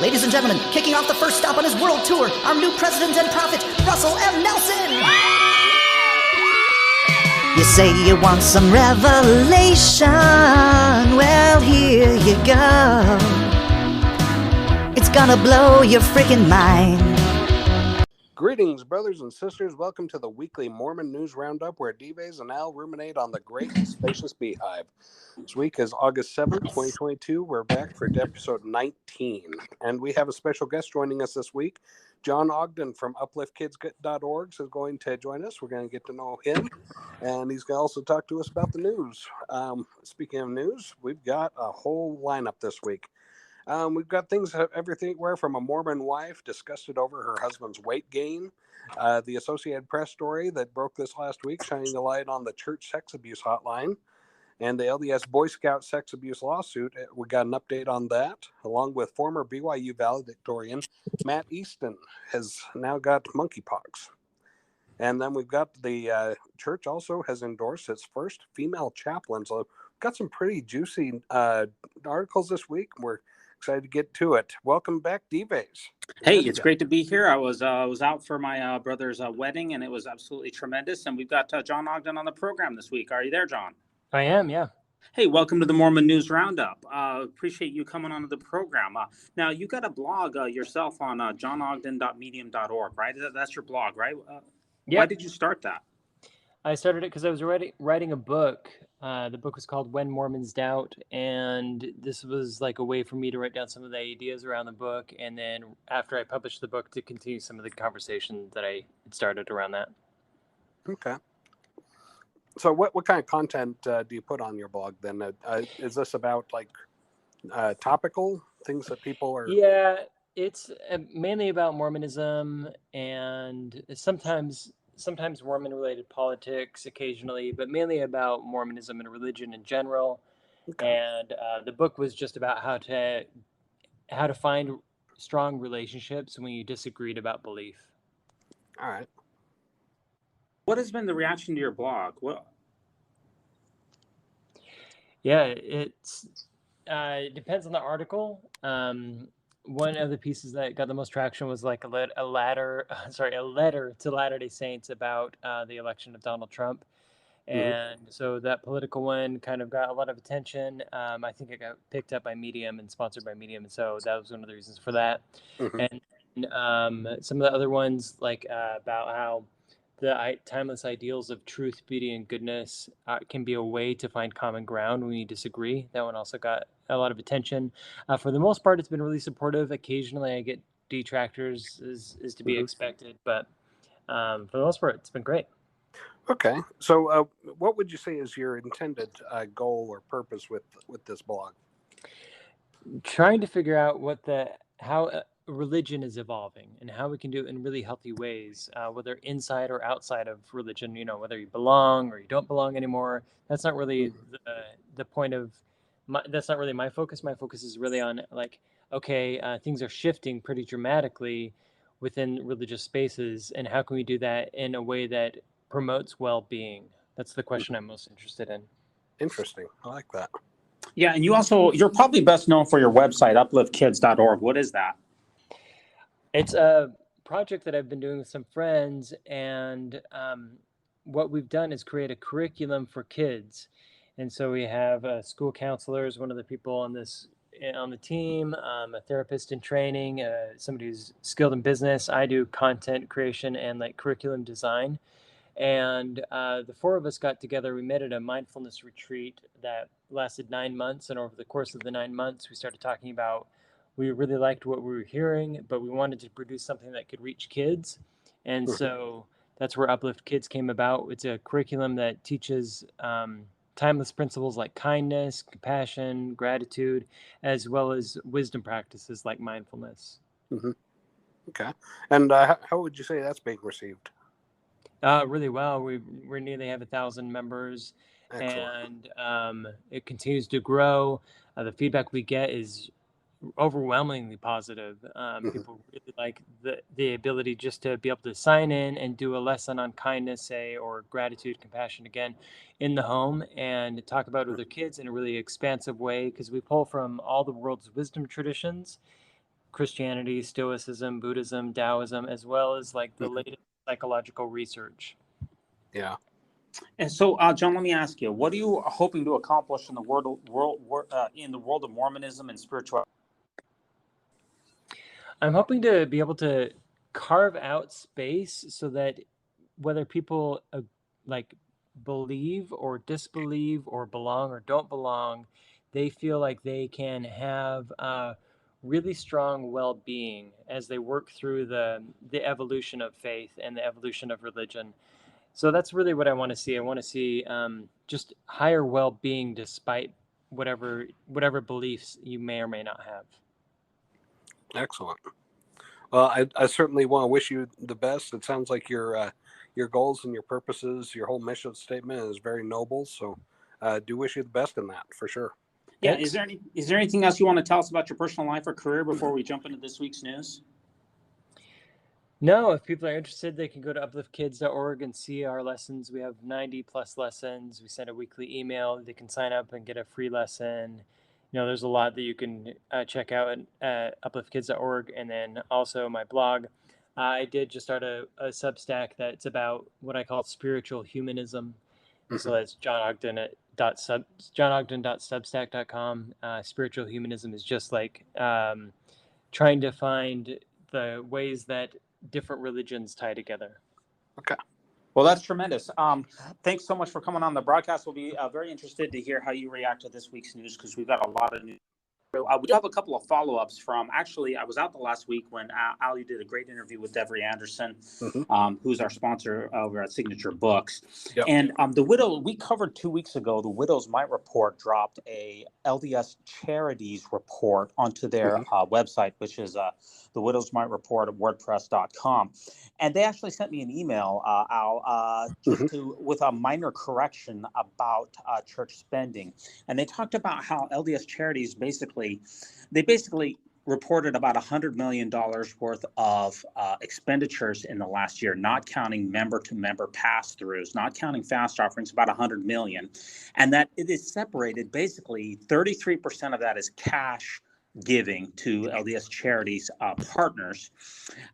Ladies and gentlemen, kicking off the first stop on his world tour, our new president and prophet, Russell M. Nelson! You say you want some revelation, well, here you go. It's gonna blow your freaking mind. Greetings, brothers and sisters. Welcome to the weekly Mormon News Roundup, where Dives and Al ruminate on the great and spacious beehive. This week is August 7th, 2022. We're back for episode 19, and we have a special guest joining us this week. Jon Ogden from upliftkids.org is going to join us. We're going to get to know him, and he's going to also talk to us about the news. Speaking of news, we've got a whole lineup this week. We've got things everywhere from a Mormon wife disgusted over her husband's weight gain, the Associated Press story that broke this last week, shining a light on the church sex abuse hotline, and the LDS Boyscout sex abuse lawsuit. We got an update on that, along with former BYU Valedictorian Matt Easton has now got monkeypox. And then we've got the church also has endorsed its first female chaplain. So we've got some pretty juicy articles this week. We're excited to get to it. Welcome back, D-Base. Hey, it's great to be here. I was out for my brother's wedding, and it was absolutely tremendous. And we've got Jon Ogden on the program this week. Are you there, Jon? I am, yeah. Hey, welcome to the Mormon News Roundup. Appreciate you coming onto the program. Now, you got a blog yourself on jonogden.medium.org, right? That's your blog, right? Yeah. Why did you start that? I started it because I was writing a book. The book was called When Mormons Doubt, and this was like a way for me to write down some of the ideas around the book, and then after I published the book, to continue some of the conversation that I had started around that. Okay. So what kind of content do you put on your blog then? Is this about like topical things that people are... Yeah, it's mainly about Mormonism and sometimes Mormon-related politics occasionally, but mainly about Mormonism and religion in general. Okay. And the book was just about how to find strong relationships when you disagreed about belief. All right. What has been the reaction to your blog? Yeah, it depends on the article. One of the pieces that got the most traction was like a letter to Latter-day Saints about the election of Donald Trump. And so that political one kind of got a lot of attention. I think it got picked up by Medium and sponsored by Medium. And so that was one of the reasons for that. And some of the other ones, like about how the timeless ideals of truth, beauty, and goodness can be a way to find common ground when you disagree. That one also got a lot of attention. For the most part, it's been really supportive. Occasionally, I get detractors, is to be expected. But for the most part, it's been great. Okay. So what would you say is your intended goal or purpose with this blog? Trying to figure out how religion is evolving and how we can do it in really healthy ways, whether inside or outside of religion, whether you belong or you don't belong anymore. That's not really the point of that's not really my focus. My focus is really on things are shifting pretty dramatically within religious spaces, and how can we do that in a way that promotes well-being? That's the question I'm most interested in. Interesting. I like that. Yeah, and you're probably best known for your website, upliftkids.org. What is that? It's a project that I've been doing with some friends, and what we've done is create a curriculum for kids. And so we have school counselors, one of the people on the team, a therapist in training, somebody who's skilled in business. I do content creation and curriculum design. And the four of us got together. We met at a mindfulness retreat that lasted 9 months. And over the course of the 9 months, we started talking about, we really liked what we were hearing, but we wanted to produce something that could reach kids. And so that's where Uplift Kids came about. It's a curriculum that teaches timeless principles like kindness, compassion, gratitude, as well as wisdom practices like mindfulness. Okay. And how would you say that's being received? Really well. We nearly have 1,000 members. Excellent. And it continues to grow. The feedback we get is overwhelmingly positive. People really like the ability just to be able to sign in and do a lesson on kindness, say, or gratitude, compassion again in the home, and talk about it with their kids in a really expansive way, because we pull from all the world's wisdom traditions, Christianity, Stoicism, Buddhism, Taoism, as well as like the latest psychological research. Yeah. And so, John, let me ask you, what are you hoping to accomplish in the world of Mormonism and spirituality? I'm hoping to be able to carve out space so that whether people like believe or disbelieve or belong or don't belong, they feel like they can have really strong well-being as they work through the evolution of faith and the evolution of religion. So that's really what I want to see. I want to see just higher well-being despite whatever beliefs you may or may not have. Excellent. Well, I certainly want to wish you the best. It sounds like your goals and your purposes, your whole mission statement is very noble. So do wish you the best in that, for sure. Yeah. Thanks. Is there anything else you want to tell us about your personal life or career before we jump into this week's news? No, if people are interested, they can go to upliftkids.org and see our lessons. We have 90 plus lessons. We send a weekly email. They can sign up and get a free lesson. You know, there's a lot that you can check out at upliftkids.org. And then also my blog. I did just start a Substack that's about what I call spiritual humanism. And so that's jonogden.substack.com. Spiritual humanism is just like trying to find the ways that different religions tie together. Okay. Well, that's tremendous. Thanks so much for coming on the broadcast. We'll be very interested to hear how you react to this week's news because we've got a lot of news. We do have a couple of follow-ups from, actually, I was out the last week when Ali did a great interview with Devery Anderson, who's our sponsor over at Signature Books. Yep. And the widow, we covered 2 weeks ago, the Widows Might Report dropped a LDS Charities report onto their website, which is the Widows Might Report at WordPress.com. And they actually sent me an email, Al, with a minor correction about church spending. And they talked about how LDS Charities basically reported about $100 million worth of expenditures in the last year, not counting member-to-member pass-throughs, not counting fast offerings, about $100 million. And that it is separated, basically 33% of that is cash giving to LDS Charities partners.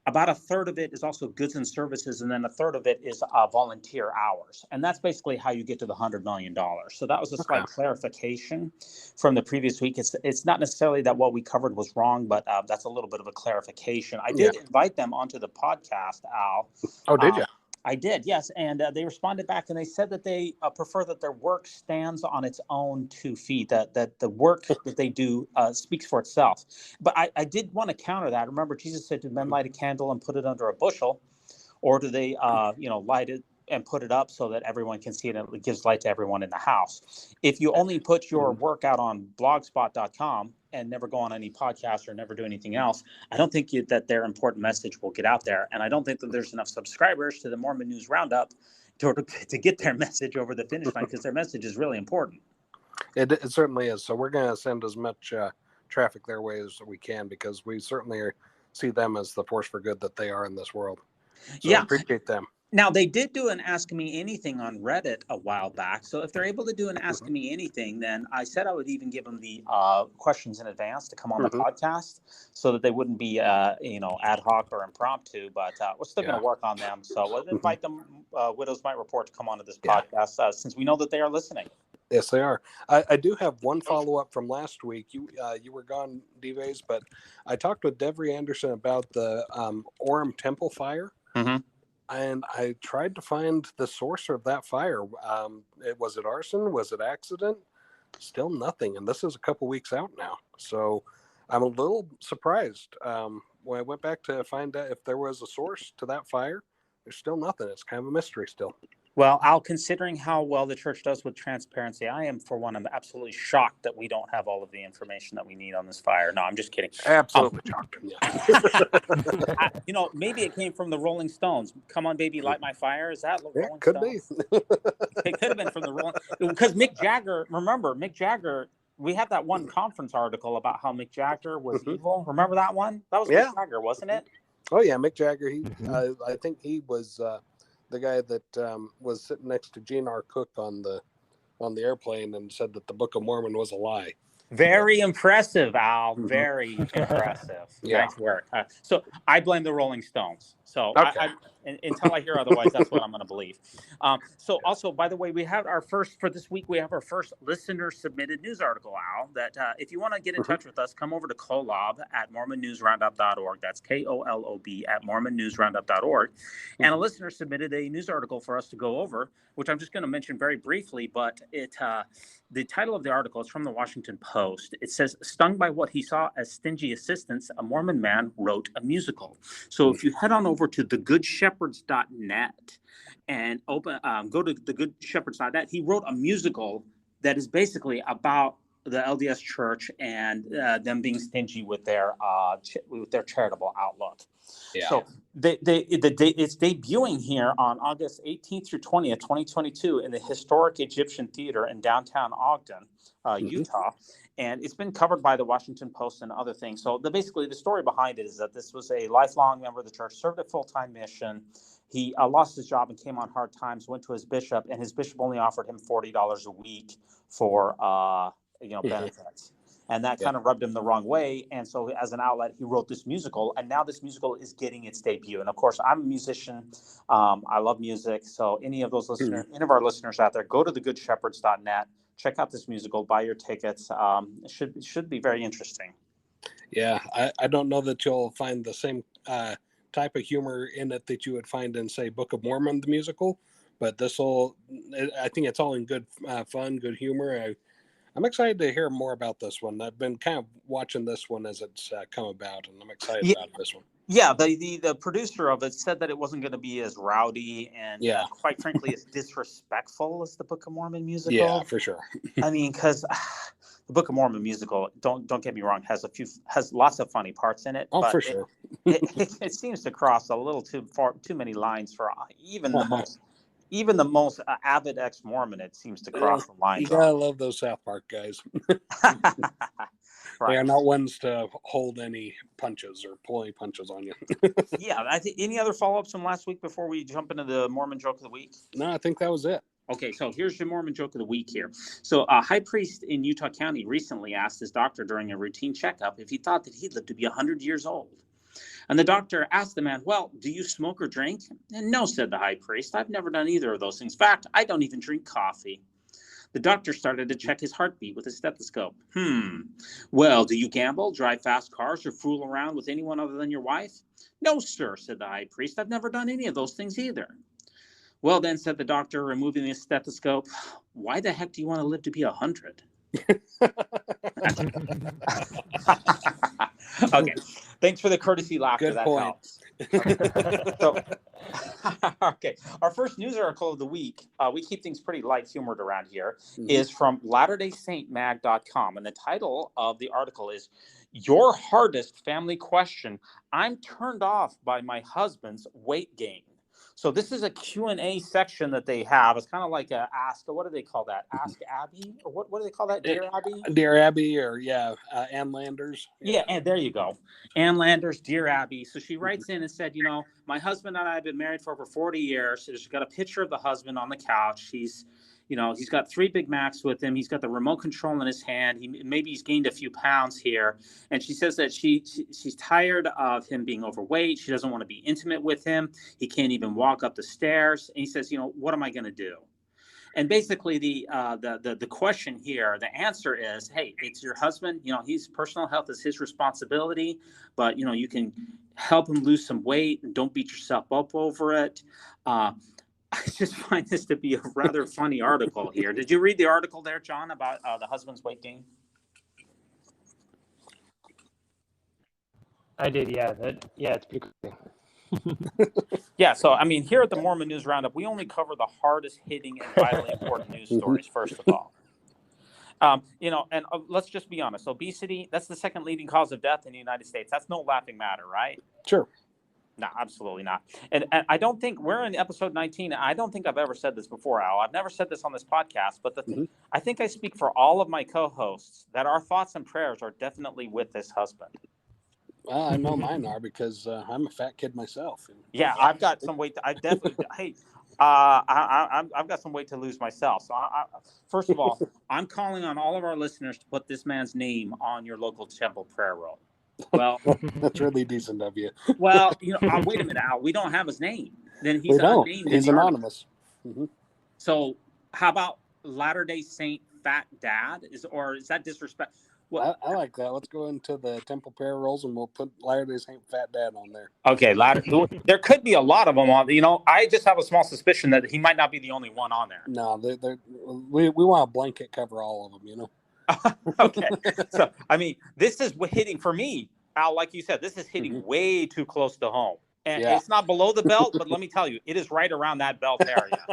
About a third of it is also goods and services, and then a third of it is volunteer hours. And that's basically how you get to the $100 million. So that was a slight clarification from the previous week. It's not necessarily that what we covered was wrong, but that's a little bit of a clarification. I did invite them onto the podcast, Al. Oh, did you? I did, yes. And they responded back and they said that they prefer that their work stands on its own 2 feet, that the work that they do speaks for itself. But I did want to counter that. Remember, Jesus said, do men light a candle and put it under a bushel? Or do they, light it and put it up so that everyone can see it and it gives light to everyone in the house? If you only put your work out on blogspot.com and never go on any podcast or never do anything else, I don't think that their important message will get out there. And I don't think that there's enough subscribers to the Mormon News Roundup to get their message over the finish line, because their message is really important. It certainly is. So we're going to send as much traffic their way as we can, because we certainly see them as the force for good that they are in this world. So I appreciate them. Now, they did do an Ask Me Anything on Reddit a while back. So if they're able to do an Ask Me Anything, then I said I would even give them the questions in advance to come on the podcast, so that they wouldn't be, ad hoc or impromptu. But we're still going to work on them. So we'll invite them, Widows Might Report, to come onto this podcast since we know that they are listening. Yes, they are. I do have one follow-up from last week. You were gone, D-Vase, but I talked with Devery Anderson about the Orem Temple fire. And I tried to find the source of that fire. Was it arson? Was it accident? Still nothing. And this is a couple weeks out now. So I'm a little surprised. When I went back to find out if there was a source to that fire, there's still nothing. It's kind of a mystery still. Well, Al, considering how well the church does with transparency, I'm absolutely shocked that we don't have all of the information that we need on this fire. No, I'm just kidding. Absolutely shocked. Maybe it came from the Rolling Stones. Come on, baby, light my fire. Is that Rolling could Stones? Be. It could have been from the Rolling, because Mick Jagger. Remember, Mick Jagger. We had that one conference article about how Mick Jagger was evil. Remember that one? That was Mick Jagger, wasn't it? Oh yeah, Mick Jagger. I think he was the guy that was sitting next to Gene R. Cook on the airplane and said that the Book of Mormon was a lie. Very impressive, Al. Very impressive. Yeah. Nice work. So I blame the Rolling Stones. So Okay. Until I hear otherwise, that's what I'm going to believe. So also, by the way, we have our first for this week. We have our first listener submitted news article, Al. That if you want to get in touch with us, come over to Kolob at MormonNewsRoundup.org. That's KOLOB at MormonNewsRoundup.org. And a listener submitted a news article for us to go over, which I'm just going to mention very briefly. But the title of the article is from the Washington Post. It says, "Stung by what he saw as stingy assistants, a Mormon man wrote a musical." So if you head on over to thegoodshepherds.net and go to thegoodshepherds.net, he wrote a musical that is basically about the LDS Church and them being stingy with their charitable outlook. Yeah. So it's debuting here on August 18th through 20th, 2022 in the historic Egyptian Theater in downtown Ogden, Utah. And it's been covered by the Washington Post and other things. So basically the story behind it is that this was a lifelong member of the church, served a full-time mission. He lost his job and came on hard times, went to his bishop, and his bishop only offered him $40 a week for benefits. And that kind of rubbed him the wrong way. And so as an outlet, he wrote this musical. And now this musical is getting its debut. And of course, I'm a musician. I love music. So any of those listeners, any of our listeners out there, go to thegoodshepherds.net, check out this musical, buy your tickets. It should be very interesting. Yeah, I don't know that you'll find the same type of humor in it that you would find in, say, Book of Mormon, the musical. But I think it's all in good fun, good humor. I'm excited to hear more about this one. I've been kind of watching this one as it's come about, and I'm excited about this one. Yeah, the producer of it said that it wasn't going to be as rowdy and, quite frankly, as disrespectful as the Book of Mormon musical. Yeah, for sure. I mean, because the Book of Mormon musical, don't get me wrong, has lots of funny parts in it. Oh, but for sure. It seems to cross a little too many lines for even the most avid ex-Mormon. It seems to cross the line. You gotta love those South Park guys. Right. They are not ones to hold any punches or pull any punches on you. Yeah, I think any other follow-ups from last week before we jump into the Mormon joke of the week? No, I think that was it. Okay, so here's your Mormon joke of the week here. So a high priest in Utah County recently asked his doctor during a routine checkup if he thought that he'd live to be 100 years old. And the doctor asked the man, "Well, do you smoke or drink?" "And no," said the high priest. "I've never done either of those things. In fact, I don't even drink coffee." The doctor started to check his heartbeat with a stethoscope. "Well, do you gamble, drive fast cars, or fool around with anyone other than your wife?" "No, sir," said the high priest. "I've never done any of those things either." "Well, then," said the doctor, removing the stethoscope, "why the heck do you want to live to be 100? Okay. Thanks for the courtesy laughter. Good that point. Helps. Okay. Our first news article of the week, we keep things pretty light humored around here, is from LatterdaySaintMag.com. And the title of the article is "Your Hardest Family Question. I'm Turned Off by My Husband's Weight Gain." So this is a Q&A section that they have. It's kind of like a what do they call that? Ask Abby? Or what do they call that? Dear Abby? Dear Abby, or Ann Landers. Yeah, and there you go. Ann Landers, Dear Abby. So she writes in and said, "My husband and I have been married for over 40 years. So she's got a picture of the husband on the couch. He's got 3 Big Macs with him. He's got the remote control in his hand. Maybe he's gained a few pounds here." And she says that she's tired of him being overweight. She doesn't want to be intimate with him. He can't even walk up the stairs. And he says, "What am I going to do?" And basically the question here, the answer is, hey, it's your husband. His personal health is his responsibility, but you can help him lose some weight and don't beat yourself up over it. I just find this to be a rather funny article here. Did you read the article there, John, about the husband's weight gain? I did, yeah. It's pretty cool. Yeah, so I mean, here at the Mormon News Roundup, we only cover the hardest hitting and vitally important news stories, first of all. And let's just be honest. Obesity, that's the second leading cause of death in the United States. That's no laughing matter, right? Sure. No, absolutely not. And I don't think we're in episode 19. I don't think I've ever said this before, Al. I've never said this on this podcast, but I think I speak for all of my co-hosts that our thoughts and prayers are definitely with this husband. Well, I know mine are because I'm a fat kid myself. Yeah, I've got some weight. I definitely. Hey, I've got some weight to lose myself. So, first of all, I'm calling on all of our listeners to put this man's name on your local temple prayer roll. Well, That's really decent of you. well, wait a minute, Al. We don't have his name. Then he's We don't. unnamed. He's in the anonymous. article. So, how about Latter-day Saint Fat Dad? Is that disrespect? Well, I like that. Let's go into the temple prayer rolls and we'll put Latter-day Saint Fat Dad on there. okay, there could be a lot of them on. I just have a small suspicion that he might not be the only one on there. No, we want a blanket cover all of them. Okay, so I mean, this is hitting for me, Al. Like you said, this is hitting way too close to home, and it's not below the belt. But let me tell you, it is right around that belt area.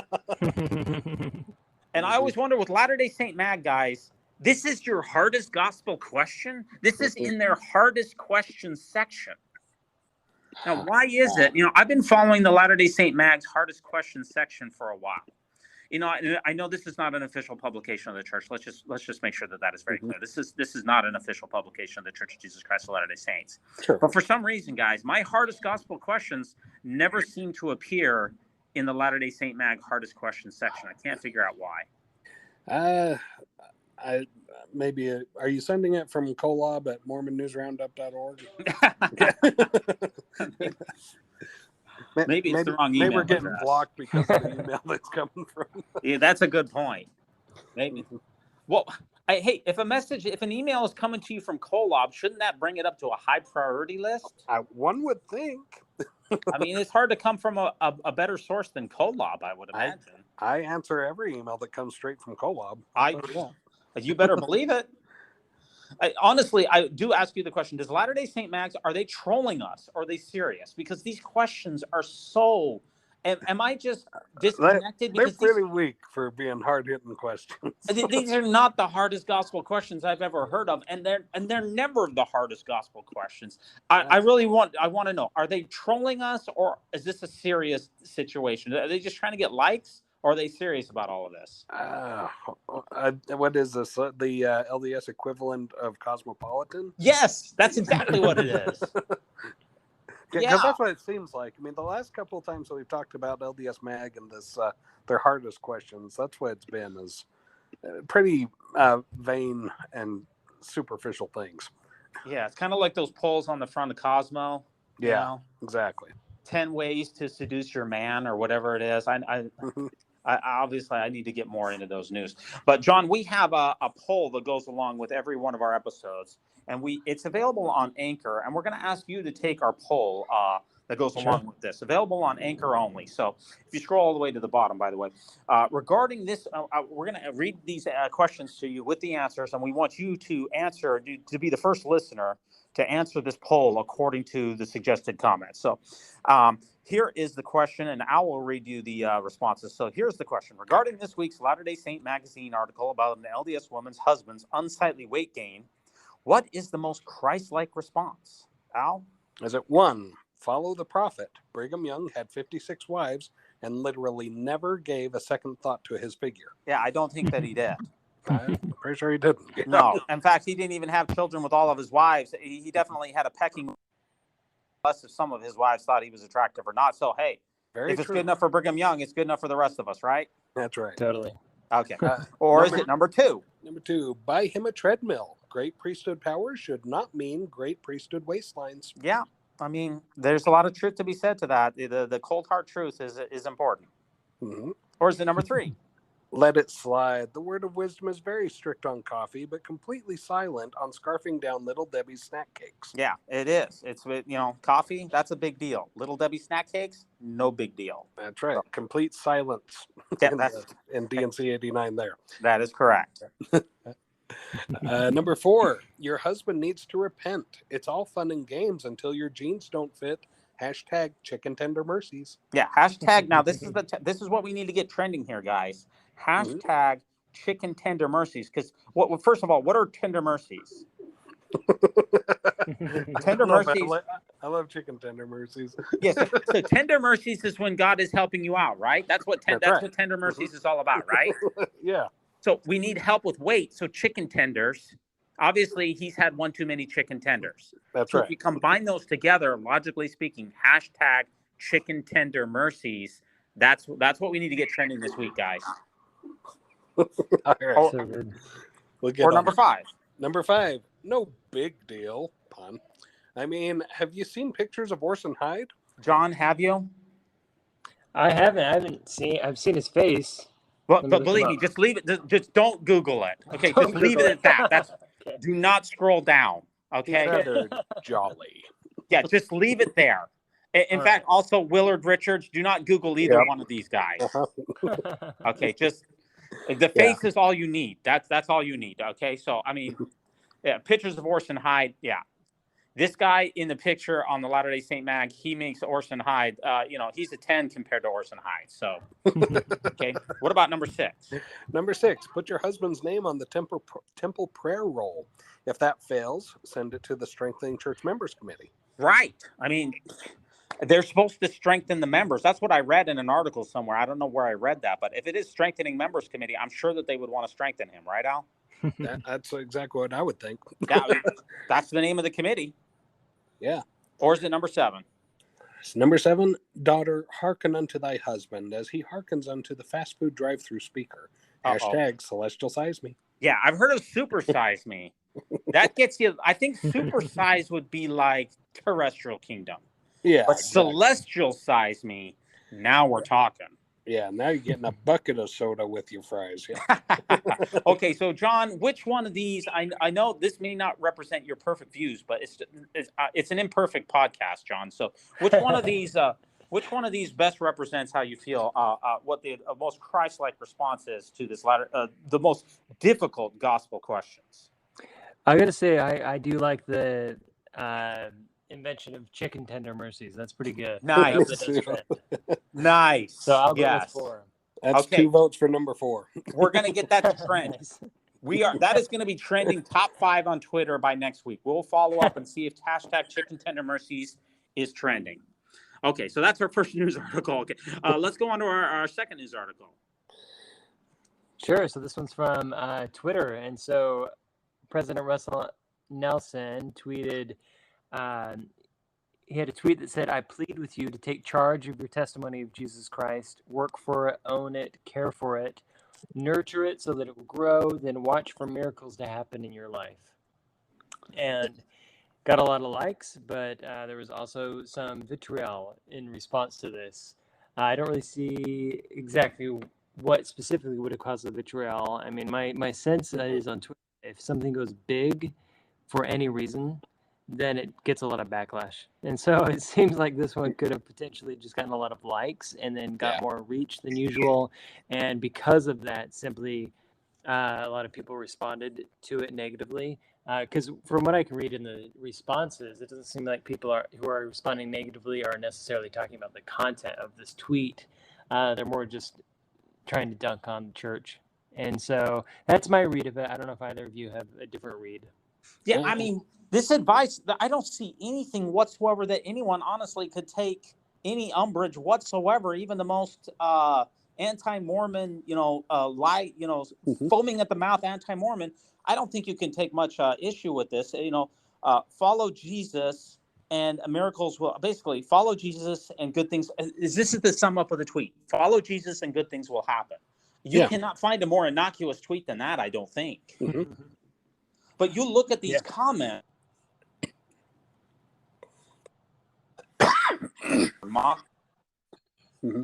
And I always wonder with Latter-day Saint Mag guys, this is your hardest gospel question. This is in their hardest question section. Now, why is it? I've been following the Latter-day Saint Mag's hardest question section for a while. I know this is not an official publication of the church. Let's just make sure that is very clear. This is not an official publication of the Church of Jesus Christ of Latter-day Saints. Sure. But for some reason, guys, my hardest gospel questions never seem to appear in the Latter-day Saint Mag hardest questions section. I can't figure out why. Are you sending it from collab at mormonnewsroundup.org? Maybe it's the wrong email. Maybe we're getting address. blocked because of the email that's coming from. Yeah, that's a good point. Maybe. Well, hey, if an email is coming to you from collab, shouldn't that bring it up to a high priority list? One would think. I mean, it's hard to come from a better source than collab, I would imagine. I answer every email that comes straight from collab. You better believe it. Honestly, I do ask you the question, does Latter-day Saint Mags, are they trolling us? Or are they serious? Because these questions are so... Am I just disconnected? They're pretty weak for being hard-hitting questions. These are not the hardest gospel questions I've ever heard of, and they're never the hardest gospel questions. I want to know, are they trolling us, or is this a serious situation? Are they just trying to get likes, or are they serious about all of this? What is this? The LDS equivalent of Cosmopolitan? Yes, that's exactly what it is. Because that's what it seems like. I mean, the last couple of times that we've talked about LDS Mag and this, their hardest questions, that's what it's been, is pretty vain and superficial things. Yeah, it's kind of like those polls on the front of Cosmo. Yeah, exactly. 10 ways to seduce your man, or whatever it is. I obviously I need to get more into those news. But John, we have a poll that goes along with every one of our episodes, and it's available on Anchor, and we're going to ask you to take our poll that goes along with this. Available on Anchor only. So if you scroll all the way to the bottom, by the way, regarding this, we're going to read these questions to you with the answers, and we want you to answer, to be the first listener to answer this poll according to the suggested comments. So here is the question, and I will read you the responses. So here's the question. Regarding this week's Latter-day Saint magazine article about an LDS woman's husband's unsightly weight gain, what is the most Christ-like response? Al? Is it 1, follow the prophet? Brigham Young had 56 wives and literally never gave a second thought to his figure. Yeah, I don't think that he did. I'm pretty sure he didn't. No, in fact, he didn't even have children with all of his wives. He definitely had a pecking list if some of his wives thought he was attractive or not. So, hey, if it's good enough for Brigham Young, it's good enough for the rest of us, right? That's right. Totally. Okay. Or is it number 2? Number 2, buy him a treadmill. Great priesthood power should not mean great priesthood waistlines. Yeah. I mean, there's a lot of truth to be said to that. The cold hard truth is important. Mm-hmm. Or is it number 3? Let it slide. The word of wisdom is very strict on coffee, but completely silent on scarfing down Little Debbie's snack cakes. Yeah, it is. It's, coffee, that's a big deal. Little Debbie snack cakes, no big deal. That's right. Complete silence in DNC 89 there. That is correct. Number 4, your husband needs to repent. It's all fun and games until your jeans don't fit. Hashtag chicken tender mercies. Yeah, hashtag. Now, this is what we need to get trending here, guys. Hashtag chicken tender mercies. Because first of all, what are tender mercies? Tender mercies. I love chicken tender mercies. Yes. So tender mercies is when God is helping you out, right? That's what what tender mercies is all about, right? Yeah. So we need help with weight. So chicken tenders. Obviously, he's had one too many chicken tenders. That's so right. If you combine those together, logically speaking, hashtag chicken tender mercies, That's what we need to get trending this week, guys. All right. Or, So good. We'll get or on number it. 5. Number 5. No big deal. Pun. I mean, have you seen pictures of Orson Hyde? John, have you? I haven't seen. I've seen his face. Well, Let me but look believe him me, up. just leave it. Just don't Google it. Okay, Don't just leave Google it at that. That's Okay. do not scroll down. He's Okay. rather jolly. Yeah, just leave it there. In All fact, also Willard Richards, do not Google either Yep. one of these guys. Uh-huh. Okay, just the face is all you need. That's all you need. Okay, so I mean, yeah, pictures of Orson Hyde. Yeah, this guy in the picture on the Latter-day Saint mag, he makes Orson Hyde. He's a 10 compared to Orson Hyde. So, okay, what about number 6? Number 6, put your husband's name on the temple prayer roll. If that fails, send it to the Strengthening Church Members Committee. Right. I mean, they're supposed to strengthen the members. That's what I read in an article somewhere. I don't know where I read that, but if it is Strengthening Members Committee, I'm sure that they would want to strengthen him, right, Al? That's exactly what I would think. Yeah, that's the name of the committee. Yeah. Or is it number 7? Number 7, daughter, hearken unto thy husband as he hearkens unto the fast food drive-through speaker. Hashtag celestial size me. Yeah, I've heard of supersize me. That gets you. I think supersize would be like terrestrial kingdom. Yeah. But exactly. celestial size me, now we're talking. Yeah, now you're getting a bucket of soda with your fries. Yeah. Okay, so John, which one of these? I know this may not represent your perfect views, but it's an imperfect podcast, John. So which one of these? Which one of these best represents how you feel? What the most Christ-like response is to this the most difficult gospel questions? I gotta say, I do like the invention of chicken tender mercies. That's pretty good. Nice. Nice. So I'll go with 4. That's Okay. 2 votes for number 4. We're gonna get that to trend. Nice. That is going to be trending top 5 on Twitter by next week. We'll follow up and see if hashtag chicken tender mercies is trending. Okay, so that's our first news article. Okay, let's go on to our second news article. Sure. So this one's from Twitter, and so President Russell Nelson tweeted. He had a tweet that said, "I plead with you to take charge of your testimony of Jesus Christ, work for it, own it, care for it, nurture it so that it will grow, then watch for miracles to happen in your life." And got a lot of likes, but there was also some vitriol in response to this. I don't really see exactly what specifically would have caused the vitriol. I mean, my sense is on Twitter, if something goes big for any reason, then it gets a lot of backlash. And so it seems like this one could have potentially just gotten a lot of likes and then got more reach than usual. And because of that, simply a lot of people responded to it negatively. Because from what I can read in the responses, it doesn't seem like people who are responding negatively are necessarily talking about the content of this tweet. They're more just trying to dunk on the church. And so that's my read of it. I don't know if either of you have a different read. Yeah, I mean, this advice, I don't see anything whatsoever that anyone honestly could take any umbrage whatsoever, even the most anti-Mormon, foaming at the mouth anti-Mormon. I don't think you can take much issue with this. Follow Jesus and miracles will basically follow Jesus and good things. This is the sum up of the tweet. Follow Jesus and good things will happen. You cannot find a more innocuous tweet than that, I don't think. Mm-hmm. But you look at these comments. Mm-hmm.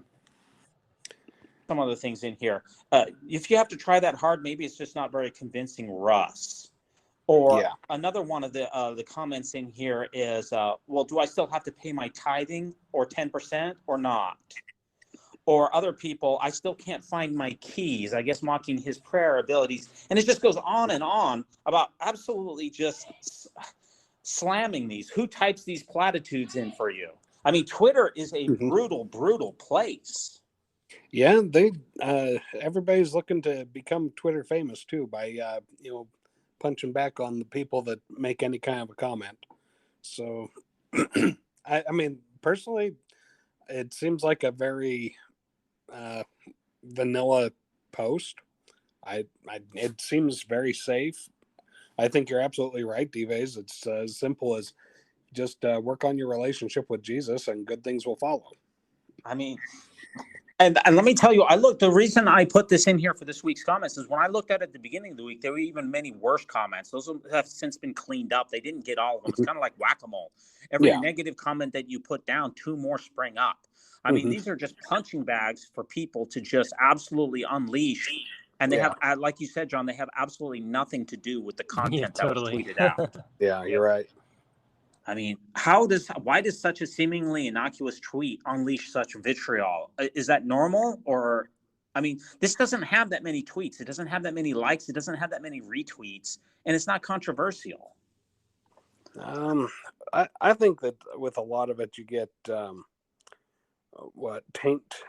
Some other things in here. If you have to try that hard, maybe it's just not very convincing, Russ. Or another one of the comments in here is, well, do I still have to pay my tithing or 10% or not? Or other people, I still can't find my keys, I guess mocking his prayer abilities. And it just goes on and on about absolutely just slamming these. Who types these platitudes in for you? I mean, Twitter is a brutal, brutal place. Yeah, everybody's looking to become Twitter famous too by punching back on the people that make any kind of a comment. So, I mean, personally, it seems like a very vanilla post. It seems very safe. I think you're absolutely right, Dives. It's as simple as just work on your relationship with Jesus and good things will follow. I mean, And let me tell you, the reason I put this in here for this week's comments is when I looked at it at the beginning of the week, there were even many worse comments. Those have since been cleaned up. They didn't get all of them. It's kind of like whack-a-mole. Every negative comment that you put down, 2 more spring up. I mean, these are just punching bags for people to just absolutely unleash. And they have, like you said, John, they have absolutely nothing to do with the content that was tweeted out. Yeah, you're right. I mean, why does such a seemingly innocuous tweet unleash such vitriol? Is that normal? Or, I mean, this doesn't have that many tweets. It doesn't have that many likes. It doesn't have that many retweets. And it's not controversial. I think that with a lot of it, you get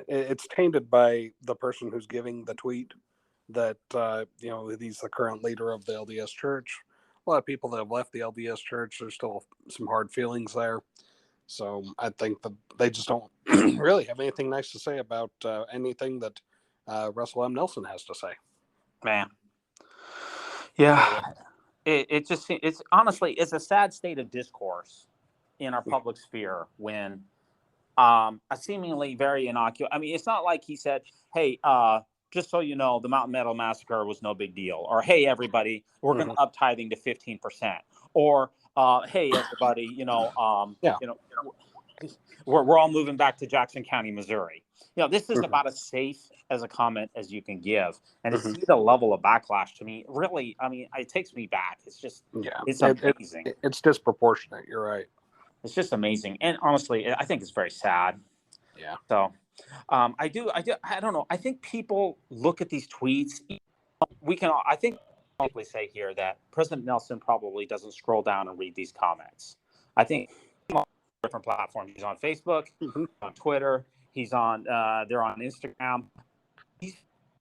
it's tainted by the person who's giving the tweet that, he's the current leader of the LDS Church. A lot of people that have left the LDS Church, there's still some hard feelings there. So I think that they just don't really have anything nice to say about anything that Russell M. Nelson has to say. Man. Yeah. It's honestly, it's a sad state of discourse in our public sphere when a seemingly very innocuous, I mean, it's not like he said, hey, just so you know, the Mountain Meadow Massacre was no big deal. Or, hey, everybody, we're going to up tithing to 15%. Or, hey, everybody, we're all moving back to Jackson County, Missouri. This is about as safe as a comment as you can give. And to see the level of backlash, to me, really, I mean, it takes me back. It's just, it's amazing. It's disproportionate. You're right. It's just amazing. And honestly, I think it's very sad. Yeah. So I don't know. I think people look at these tweets. I think probably say here that President Nelson probably doesn't scroll down and read these comments. I think on different platforms. He's on Facebook, on Twitter. He's on, they're on Instagram. He's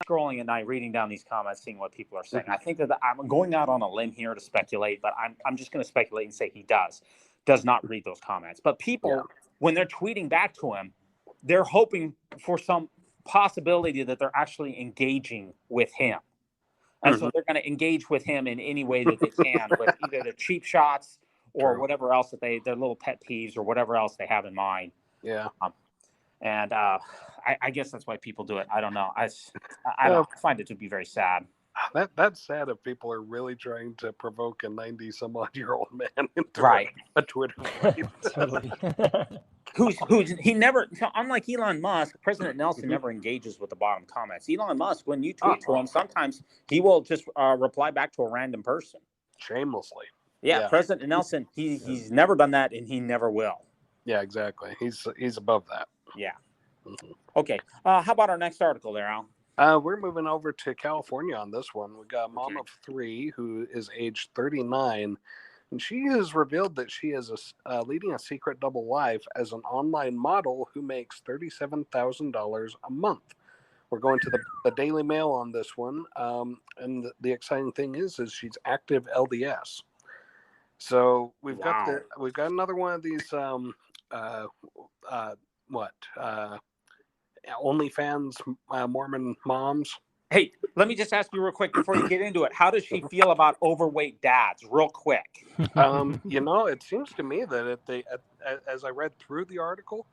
scrolling at night, reading down these comments, seeing what people are saying. I think that I'm going out on a limb here to speculate, but I'm just going to speculate and say he does not read those comments. But people, when they're tweeting back to him, they're hoping for some possibility that they're actually engaging with him. And so they're going to engage with him in any way that they can with either the cheap shots or whatever else that their little pet peeves or whatever else they have in mind. Yeah. And I guess that's why people do it. I don't know. I find it to be very sad. That's sad if people are really trying to provoke a 90-some-odd-year-old man into a Twitter fight. Totally. He never, unlike Elon Musk, President Nelson never engages with the bottom comments. Elon Musk, when you tweet to him, sometimes he will just reply back to a random person. Shamelessly. Yeah. President Nelson, he's never done that, and he never will. Yeah, exactly. He's above that. Yeah. Okay. How about our next article there, Al? We're moving over to California on this one. We got a mom of 3 who is age 39, and she has revealed that she is leading a secret double life as an online model who makes $37,000 a month. We're going to the Daily Mail on this one, and the exciting thing is she's active LDS. So we've got another one of these OnlyFans Mormon moms. Hey, let me just ask you real quick before you get into it. How does she feel about overweight dads? Real quick. It seems to me that as I read through the article,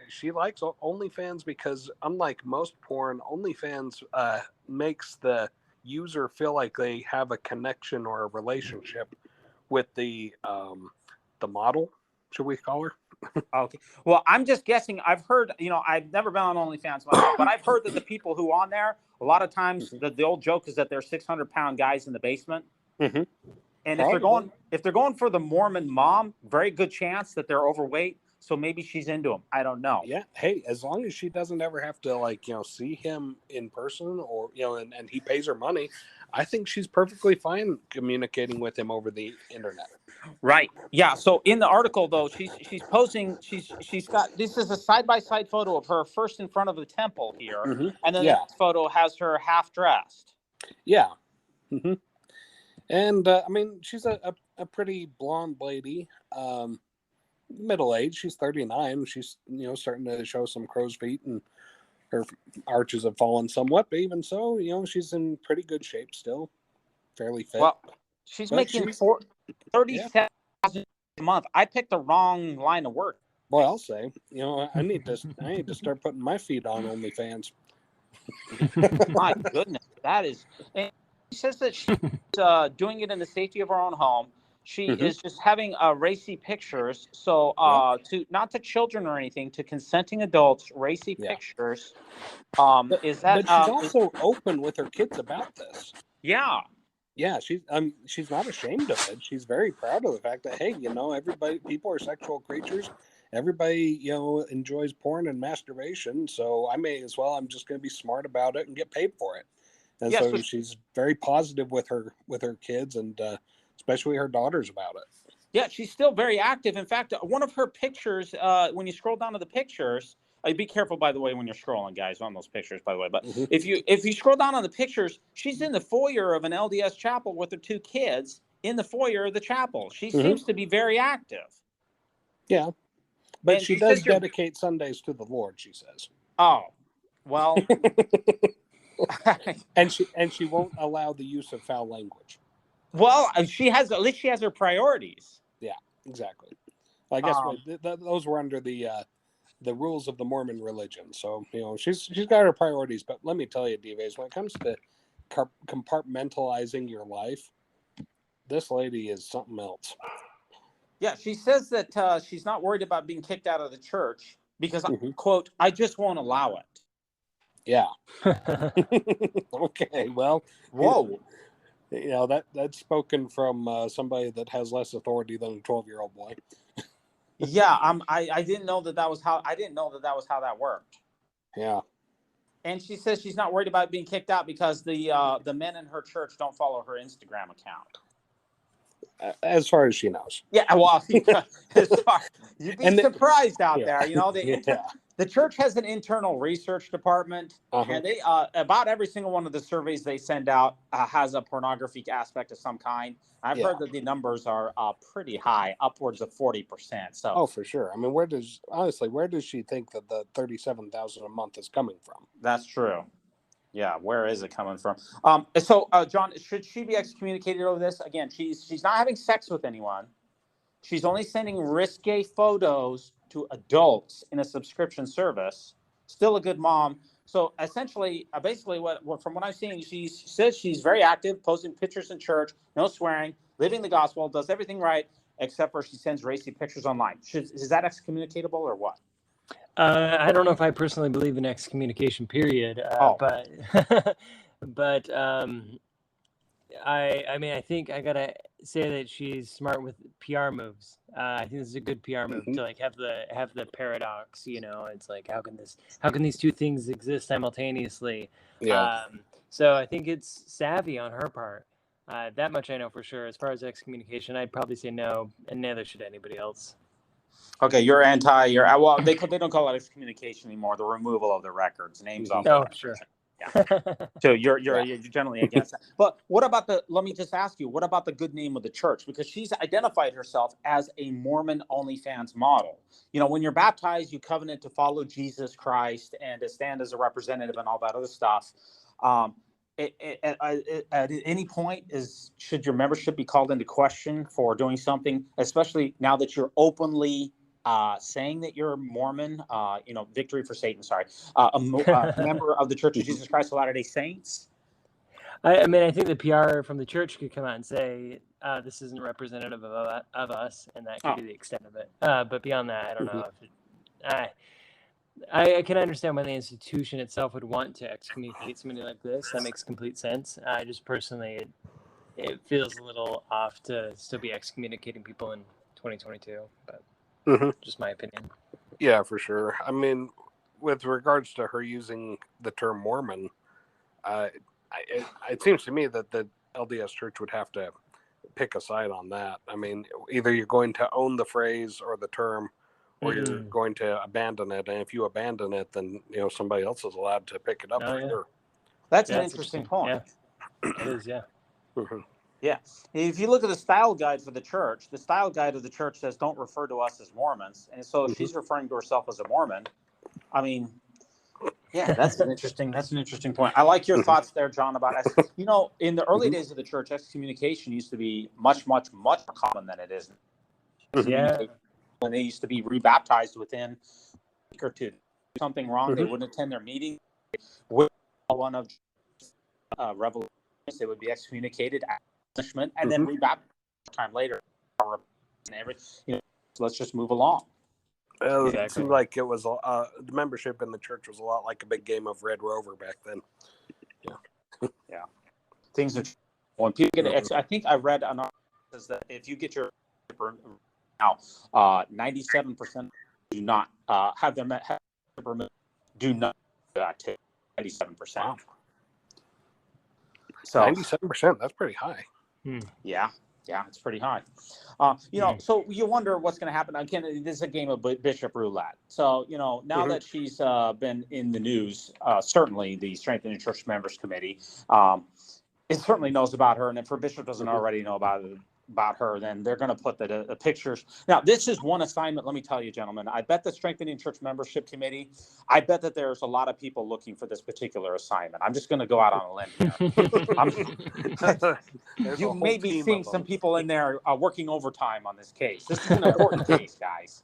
she likes OnlyFans because unlike most porn, OnlyFans makes the user feel like they have a connection or a relationship with the model, should we call her? Okay. Well, I'm just guessing. I've heard, I've never been on OnlyFans myself, but I've heard that the people who are on there, a lot of times the old joke is that they're 600-pound guys in the basement. Mm-hmm. And if they're going for the Mormon mom, very good chance that they're overweight. So maybe she's into him. I don't know. Yeah. Hey, as long as she doesn't ever have to see him in person or, and he pays her money, I think she's perfectly fine communicating with him over the internet. Right. Yeah. So in the article though, she's posing, she's got, this is a side-by-side photo of her first in front of the temple here. Mm-hmm. And then the next photo has her half dressed. Yeah. Mm-hmm. And she's a pretty blonde lady. Middle age. She's 39. She's starting to show some crow's feet, and her arches have fallen somewhat. But even so, she's in pretty good shape still, fairly fit. Well, she's making $37,000 a month. I picked the wrong line of work. Boy, I'll say, I need to start putting my feet on OnlyFans. My goodness, that is. And she says that she's doing it in the safety of her own home. She is just having racy pictures. So to not to children or anything, to consenting adults, racy pictures. But she's also open with her kids about this. Yeah. Yeah, she's not ashamed of it. She's very proud of the fact that, hey, people are sexual creatures. Everybody, enjoys porn and masturbation. So I may as well. I'm just going to be smart about it and get paid for it. And so she's very positive with her kids and especially her daughters about it. Yeah, she's still very active. In fact, one of her pictures, when you scroll down to the pictures, be careful, by the way, when you're scrolling, guys, on those pictures, by the way. But if you scroll down on the pictures, she's in the foyer of an LDS chapel with her two kids in the foyer of the chapel. She seems to be very active. Yeah, but she does dedicate Sundays to the Lord, she says. Oh, well. and she won't allow the use of foul language. Well, at least she has her priorities. Yeah, exactly. I guess those were under the rules of the Mormon religion. So, she's got her priorities. But let me tell you, D-Vays, when it comes to compartmentalizing your life, this lady is something else. Yeah, she says that she's not worried about being kicked out of the church because, quote, I just won't allow it. Yeah. Okay, well. Whoa. That's spoken from somebody that has less authority than a 12-year-old boy. Yeah, I didn't know that was how that worked. Yeah. And she says she's not worried about being kicked out because the men in her church don't follow her Instagram account. As far as she knows. Yeah, well, you'd be surprised out there. The church has an internal research department, and they about every single one of the surveys they send out has a pornographic aspect of some kind. I've heard that the numbers are pretty high, upwards of 40%. So, for sure. I mean, where does she think that the $37,000 a month is coming from? That's true. Yeah, where is it coming from? John, should she be excommunicated over this? Again, she's not having sex with anyone. She's only sending risque photos to adults in a subscription service. Still a good mom. So essentially, basically, from what I'm seeing, she says she's very active, posting pictures in church, no swearing, living the gospel, does everything right, except for she sends racy pictures online. Is that excommunicatable or what? I don't know if I personally believe in excommunication, period. But I mean, I think I gotta say that she's smart with PR moves. I think this is a good PR move to have the paradox. It's like how can these two things exist simultaneously? Yeah. So I think it's savvy on her part. That much I know for sure. As far as excommunication, I'd probably say no, and neither should anybody else. Okay, you're well. They don't call it excommunication anymore. The removal of the records, names off. Oh, sure. Yeah. So you're generally against that. But what about let me just ask you, what about the good name of the church? Because she's identified herself as a Mormon OnlyFans model. When you're baptized, you covenant to follow Jesus Christ and to stand as a representative and all that other stuff. At any point, should your membership be called into question for doing something, especially now that you're openly saying that you're a Mormon, victory for Satan, a member of the Church of Jesus Christ of Latter-day Saints? I mean, I think the PR from the church could come out and say, this isn't representative of us, and that could be the extent of it. But beyond that, I don't know. I can understand why the institution itself would want to excommunicate somebody like this. That makes complete sense. I just personally, it feels a little off to still be excommunicating people in 2022, but just my opinion. Yeah, for sure. I mean, with regards to her using the term Mormon, it seems to me that the LDS Church would have to pick a side on that. I mean, either you're going to own the phrase or the term, or you're going to abandon it. And if you abandon it, then somebody else is allowed to pick it up. Sure. That's an interesting point. Yeah. It is, yeah. Yeah. If you look at the style guide for the church, the style guide of the church says don't refer to us as Mormons. And so if she's referring to herself as a Mormon, I mean, yeah, that's an interesting point. I like your thoughts there, John, about in the early days of the church, excommunication used to be much, much, much more common than it is. Yeah. when they used to be rebaptized within a week or two. Something wrong, they wouldn't attend their meeting. With one of revelations, they would be excommunicated, punishment, and then rebaptized time later. And let's just move along. It seemed like it was the membership in the church was a lot like a big game of Red Rover back then. Yeah. Things are when people get I think I read an article that says that if you get your now 97% do not have their do not take 97%. Wow. So 97%, that's pretty high. Yeah, it's pretty high. So you wonder what's going to happen. Again, this is a game of Bishop Roulette. So, now that she's been in the news, certainly the Strengthening Church Members Committee, it certainly knows about her. And if her bishop doesn't already know about her, then they're going to put the pictures. Now, this is one assignment. Let me tell you, gentlemen, I bet the Strengthening Church Membership Committee, I bet that there's a lot of people looking for this particular assignment. I'm just going to go out on a limb here. You may be seeing some people in there working overtime on this case. This is an important case, guys.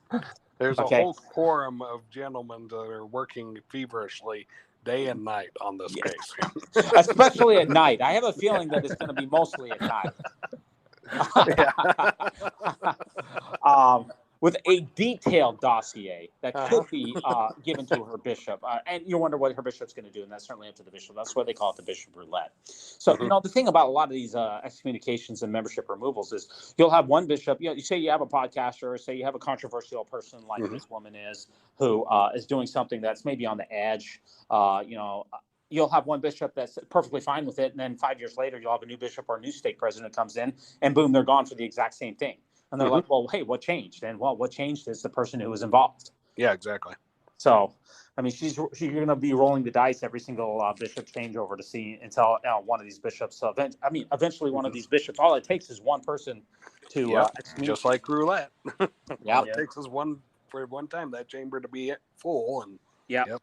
There's a whole quorum of gentlemen that are working feverishly day and night on this case. Especially at night. I have a feeling that it's going to be mostly at night. With a detailed dossier that could be given to her bishop. And you wonder what her bishop's going to do, and that's certainly up to the bishop. That's why they call it the bishop roulette. So, the thing about a lot of these excommunications and membership removals is you'll have one bishop, you say you have a podcaster, or say you have a controversial person like this woman is, who is doing something that's maybe on the edge, you'll have one bishop that's perfectly fine with it, and then 5 years later, you'll have a new bishop or a new stake president comes in, and boom, they're gone for the exact same thing. And they're like, well, hey, what changed? And what changed is the person who was involved. Yeah, exactly. So, I mean, she's going to be rolling the dice every single bishop changeover to see until one of these bishops. Eventually, one of these bishops. All it takes is one person to just like roulette. Yeah, it takes us one time that chamber to be full, and Yep.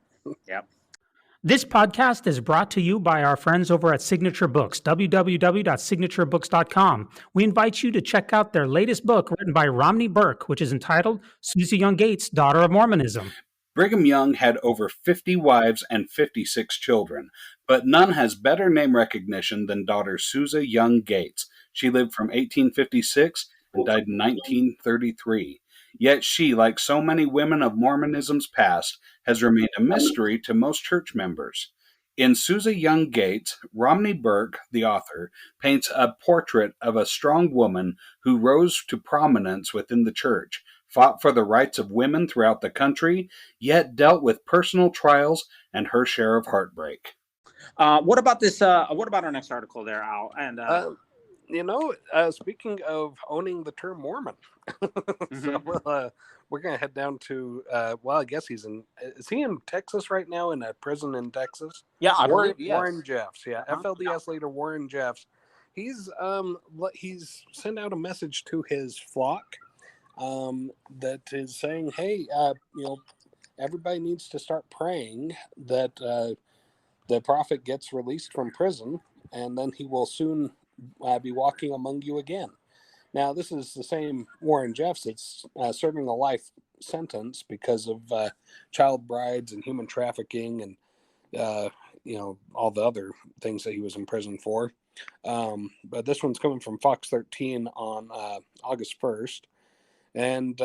This podcast is brought to you by our friends over at Signature Books, www.signaturebooks.com. We invite you to check out their latest book written by Romney Burke, which is entitled Susie Young Gates, Daughter of Mormonism. Brigham Young had over 50 wives and 56 children, but none has better name recognition than daughter Susie Young Gates. She lived from 1856 and died in 1933. Yet she, like so many women of Mormonism's past, has remained a mystery to most church members. In Susie Young Gates, Romney Burke, the author, paints a portrait of a strong woman who rose to prominence within the church, fought for the rights of women throughout the country, yet dealt with personal trials and her share of heartbreak. What about this? What about our next article there, Al? And speaking of owning the term Mormon, so we're going to head down to, I guess is he in Texas right now, in a prison in Texas? Yeah, I believe, yes. Warren Jeffs, FLDS leader Warren Jeffs. He's sent out a message to his flock that is saying, hey, everybody needs to start praying that the prophet gets released from prison, and then he will soon be walking among you again. Now, this is the same Warren Jeffs that's serving a life sentence because of child brides and human trafficking and, all the other things that he was in prison for. But this one's coming from Fox 13 on August 1st. And,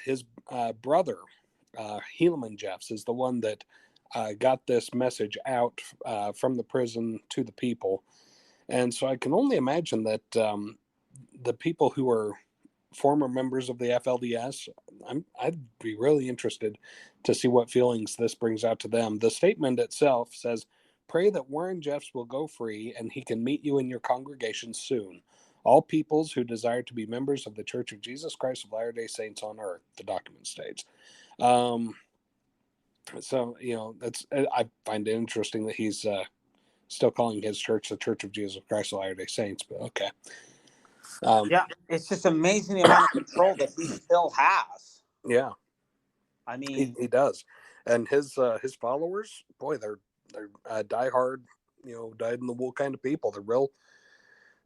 his brother, Helaman Jeffs, is the one that got this message out from the prison to the people. And so I can only imagine that the people who are former members of the FLDS, I'd be really interested to see what feelings this brings out to them. The statement itself says, pray that Warren Jeffs will go free and he can meet you in your congregation soon. All peoples who desire to be members of the Church of Jesus Christ of Latter-day Saints on earth, the document states. So, I find it interesting that he's still calling his church the Church of Jesus Christ of Latter-day Saints, but okay. It's just amazing the amount of control that he still has. Yeah, I mean, he does, and his followers, boy, they're diehard, dyed in the wool kind of people.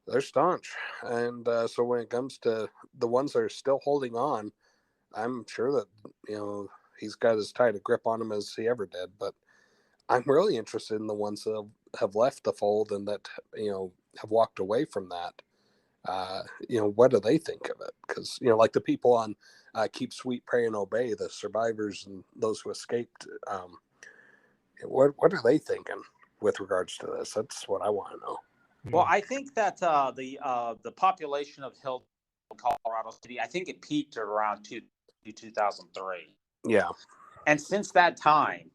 They're staunch, and so when it comes to the ones that are still holding on, I'm sure that, he's got as tight a grip on him as he ever did. But I'm really interested in the ones that have left the fold and that, have walked away from that. What do they think of it? Because, like the people on Keep Sweet, Pray, and Obey, the survivors and those who escaped, what are they thinking with regards to this? That's what I want to know. Well, I think that the population of Hill, Colorado City, I think it peaked at around 2003. Yeah. And since that time,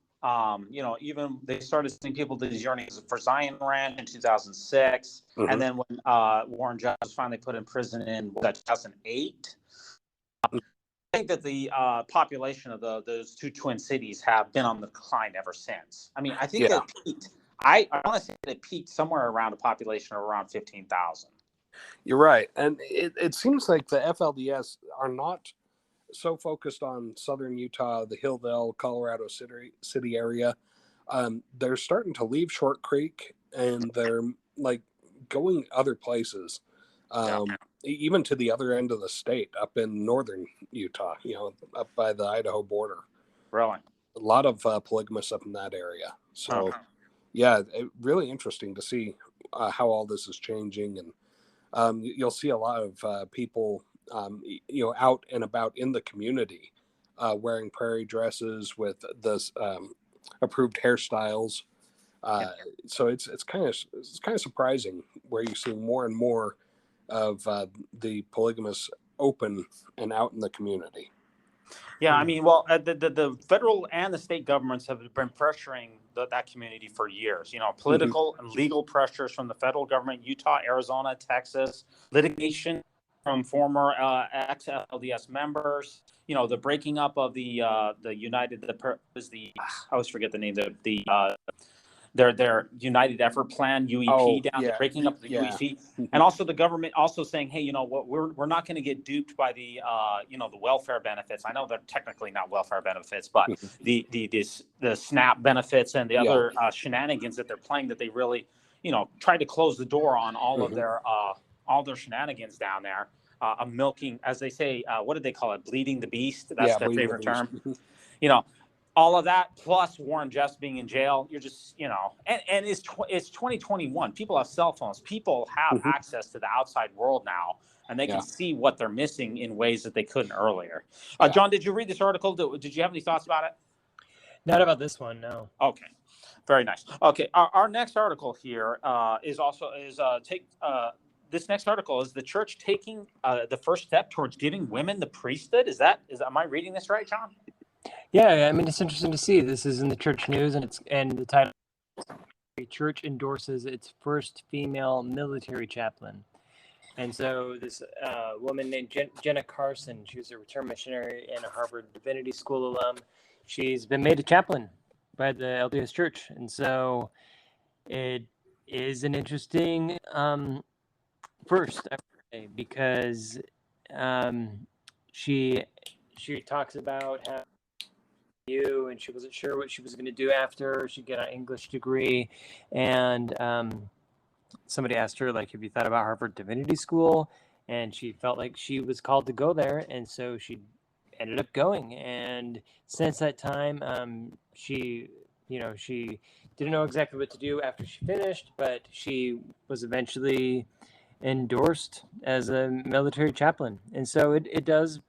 even they started sending people to these yearnings for Zion Ranch in 2006. Mm-hmm. And then when Warren Jeffs was finally put in prison in 2008, I think that the population of those two twin cities have been on the decline ever since. I mean, I think it peaked. I want to say that it peaked somewhere around a population of around 15,000. You're right. And it seems like the FLDS are not so focused on southern Utah, the Hillville, Colorado City area. They're starting to leave Short Creek, and they're like going other places, even to the other end of the state, up in northern Utah, up by the Idaho border. Really? A lot of polygamists up in that area. So, really interesting to see how all this is changing. And you'll see a lot of people out and about in the community, wearing prairie dresses with the approved hairstyles. So it's kind of surprising where you see more and more of the polygamists open and out in the community. Yeah, I mean, well, the federal and the state governments have been pressuring that community for years. Political and legal pressures from the federal government, Utah, Arizona, Texas, litigation from former ex-LDS members. The breaking up of the United. I always forget the name. Their United Effort Plan, UEP, the breaking up of the UEP, and also the government also saying, hey, what, we're not going to get duped by the the welfare benefits. I know they're technically not welfare benefits, but the SNAP benefits and the other shenanigans that they're playing, that they really tried to close the door on all of their shenanigans down there. Milking, as they say, what did they call it? Bleeding the beast. That's their favorite term. All of that, plus Warren Jeffs being in jail, you're just, and it's 2021. People have cell phones. People have access to the outside world now, and they can see what they're missing in ways that they couldn't earlier. John, did you read this article? Did you have any thoughts about it? Not about this one, no. Okay, very nice. Okay, our next article here this next article is the church taking the first step towards giving women the priesthood. Am I reading this right, John? Yeah, I mean, it's interesting to see. This is in the church news, and the title: "The Church Endorses Its First Female Military Chaplain." And so this woman named Jenna Carson, she was a return missionary and a Harvard Divinity School alum. She's been made a chaplain by the LDS Church, and so it is an interesting first, I would say, because she talks about how and she wasn't sure what she was going to do after she got an English degree, and somebody asked her, like, have you thought about Harvard Divinity School? And she felt like she was called to go there, and so she ended up going. And since that time, she didn't know exactly what to do after she finished, but she was eventually endorsed as a military chaplain. And so it does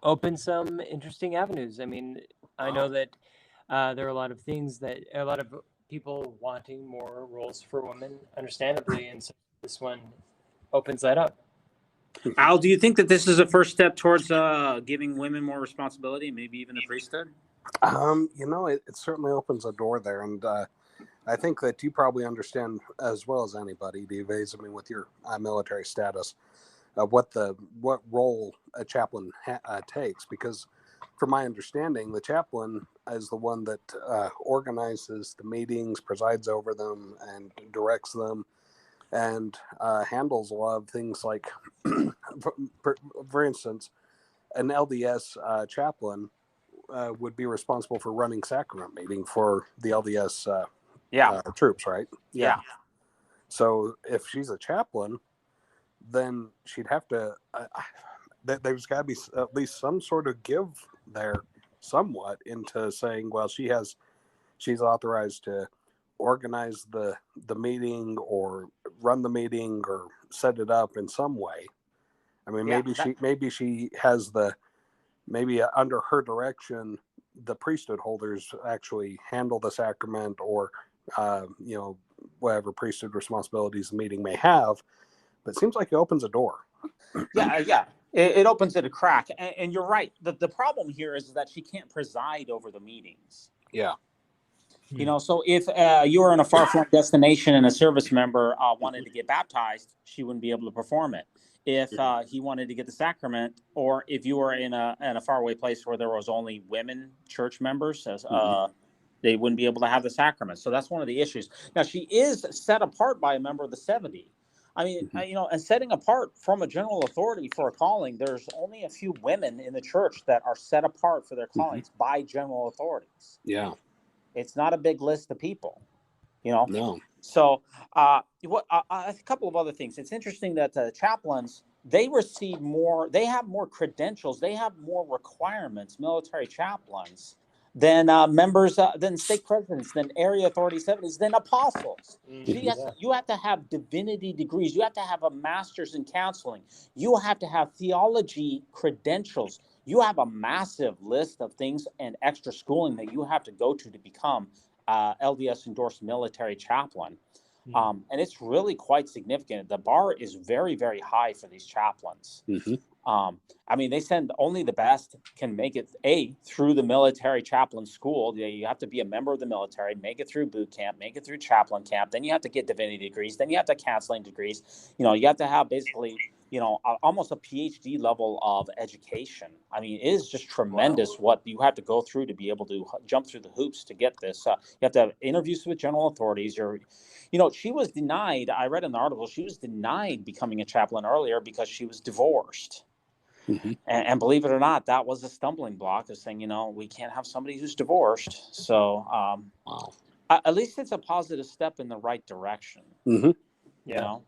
open some interesting avenues. I mean, I know that there are a lot of things that a lot of people wanting more roles for women, understandably, and so this one opens that up. Al, do you think that this is a first step towards giving women more responsibility, maybe even the priesthood? It certainly opens a door there, and I think that you probably understand as well as anybody, Dives, I mean, with your military status, what role a chaplain takes, because from my understanding, the chaplain is the one that organizes the meetings, presides over them, and directs them, and handles a lot of things like, for instance, an LDS chaplain would be responsible for running sacrament meeting for the LDS troops, right? Yeah. So if she's a chaplain, then she'd have to there's got to be at least some sort of give there, somewhat, into saying, well, she's authorized to organize the meeting or run the meeting or set it up in some way. I mean, maybe she has maybe under her direction, the priesthood holders actually handle the sacrament, or whatever priesthood responsibilities the meeting may have. But it seems like it opens a door. Yeah. It opens it a crack. And you're right. The problem here is that she can't preside over the meetings. Yeah. So if you were in a far-flung destination and a service member wanted to get baptized, she wouldn't be able to perform it. If he wanted to get the sacrament, or if you were in a faraway place where there was only women church members, they wouldn't be able to have the sacrament. So that's one of the issues. Now, she is set apart by a member of the 70. I mean, and setting apart from a general authority for a calling, there's only a few women in the church that are set apart for their callings by general authorities. Yeah. It's not a big list of people, No. So a couple of other things. It's interesting that chaplains, they receive more, they have more credentials, they have more requirements, military chaplains, than members, than stake presidents, than area authority 70s, than apostles. You have to have divinity degrees. You have to have a master's in counseling. You have to have theology credentials. You have a massive list of things and extra schooling that you have to go to become LDS endorsed military chaplain. And it's really quite significant. The bar is very, very high for these chaplains. I mean, they send only the best can make it through the military chaplain school. You have to be a member of the military, make it through boot camp, make it through chaplain camp. Then you have to get divinity degrees. Then you have to have counseling degrees. You have to have basically, almost a PhD level of education. I mean, it is just tremendous what you have to go through to be able to jump through the hoops to get this. You have to have interviews with general authorities. She was denied. I read in the article, she was denied becoming a chaplain earlier because she was divorced. And believe it or not, that was a stumbling block of saying, we can't have somebody who's divorced. So at least it's a positive step in the right direction. You know?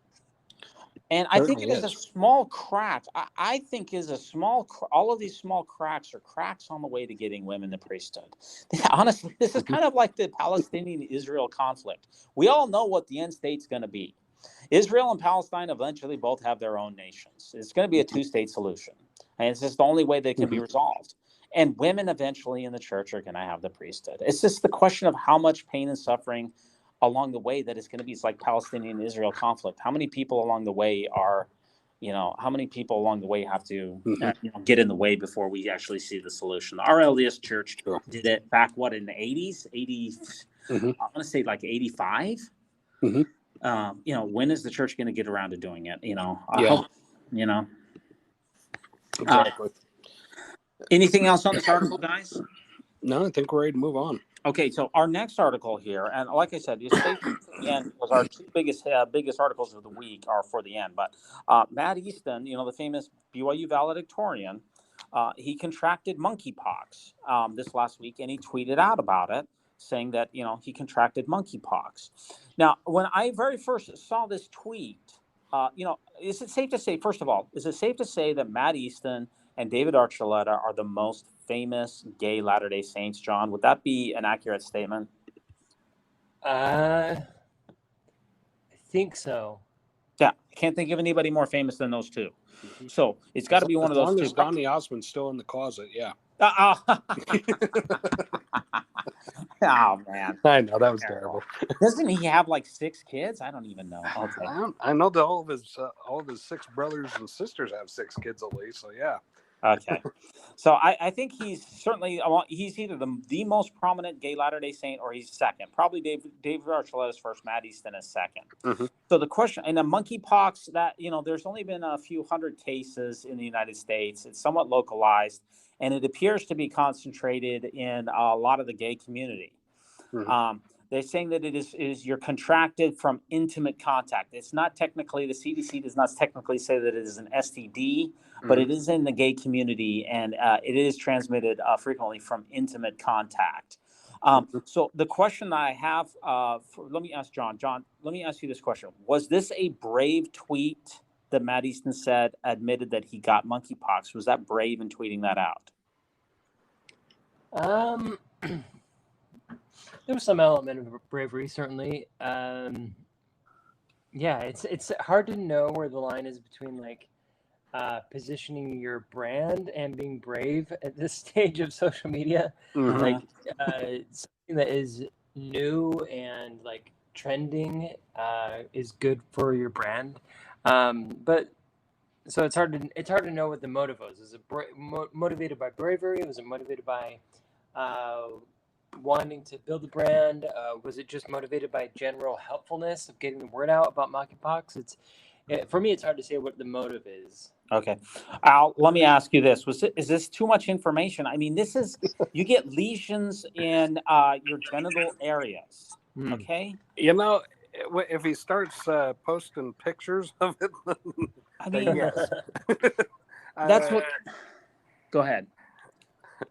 And I think it is a small crack. I think all of these small cracks are cracks on the way to getting women the priesthood. Honestly, this is kind of like the Palestinian-Israel conflict. We all know what the end state's going to be. Israel and Palestine eventually both have their own nations. It's going to be a two-state solution. And it's just the only way they can be resolved. And women eventually in the church are going to have the priesthood. It's just the question of how much pain and suffering along the way that it's going to be. It's like Palestinian-Israel conflict. How many people along the way how many people along the way have to get in the way before we actually see the solution? Our LDS Church did it back, in the 80s? I want to say like 85. When is the church going to get around to doing it? I hope, Exactly. Anything else on this article, guys? No, I think we're ready to move on. Okay, so our next article here, and like I said, stay to the end, was our two biggest articles of the week are for the end. But Matt Easton, the famous BYU valedictorian, he contracted monkeypox this last week, and he tweeted out about it, saying that he contracted monkeypox. Now, when I very first saw this tweet, is it safe to say, first of all, that Matt Easton and David Archuleta are the most famous gay Latter-day Saints, John? Would that be an accurate statement? I think so. Yeah, I can't think of anybody more famous than those two. So it's got to be one of those two. As long as Donnie Osmond's still in the closet, yeah. Oh man, I know that was terrible. Doesn't he have like 6 kids? I don't even know. Okay. I know that all of his 6 brothers and sisters have 6 kids at least. So yeah. Okay. So I think he's certainly he's either the most prominent gay Latter-day Saint or he's second. Probably David Archuleta is first, Matt Easton is second. So the question, and the monkeypox, that there's only been a few hundred cases in the United States. It's somewhat localized, and it appears to be concentrated in a lot of the gay community. They're saying that it is you're contracted from intimate contact. It's not technically, the CDC does not technically say that it is an STD, but it is in the gay community, and it is transmitted frequently from intimate contact. So the question that I have, let me ask John. John, let me ask you this question. Was this a brave tweet that Matt Easton said admitted that he got monkeypox. Was that brave in tweeting that out? There was some element of bravery, certainly. Yeah, it's hard to know where the line is between like positioning your brand and being brave at this stage of social media. Mhm. Like something that is new and like trending is good for your brand. But so it's hard to know what the motive was. Is it motivated by bravery? Was it motivated by wanting to build a brand? Was it just motivated by general helpfulness of getting the word out about monkeypox? For me, it's hard to say what the motive is. Okay. Al, let me ask you this. Is this too much information? I mean, you get lesions in your genital areas. Okay. You know, if he starts posting pictures of it, I mean, yes. That's what. Go ahead.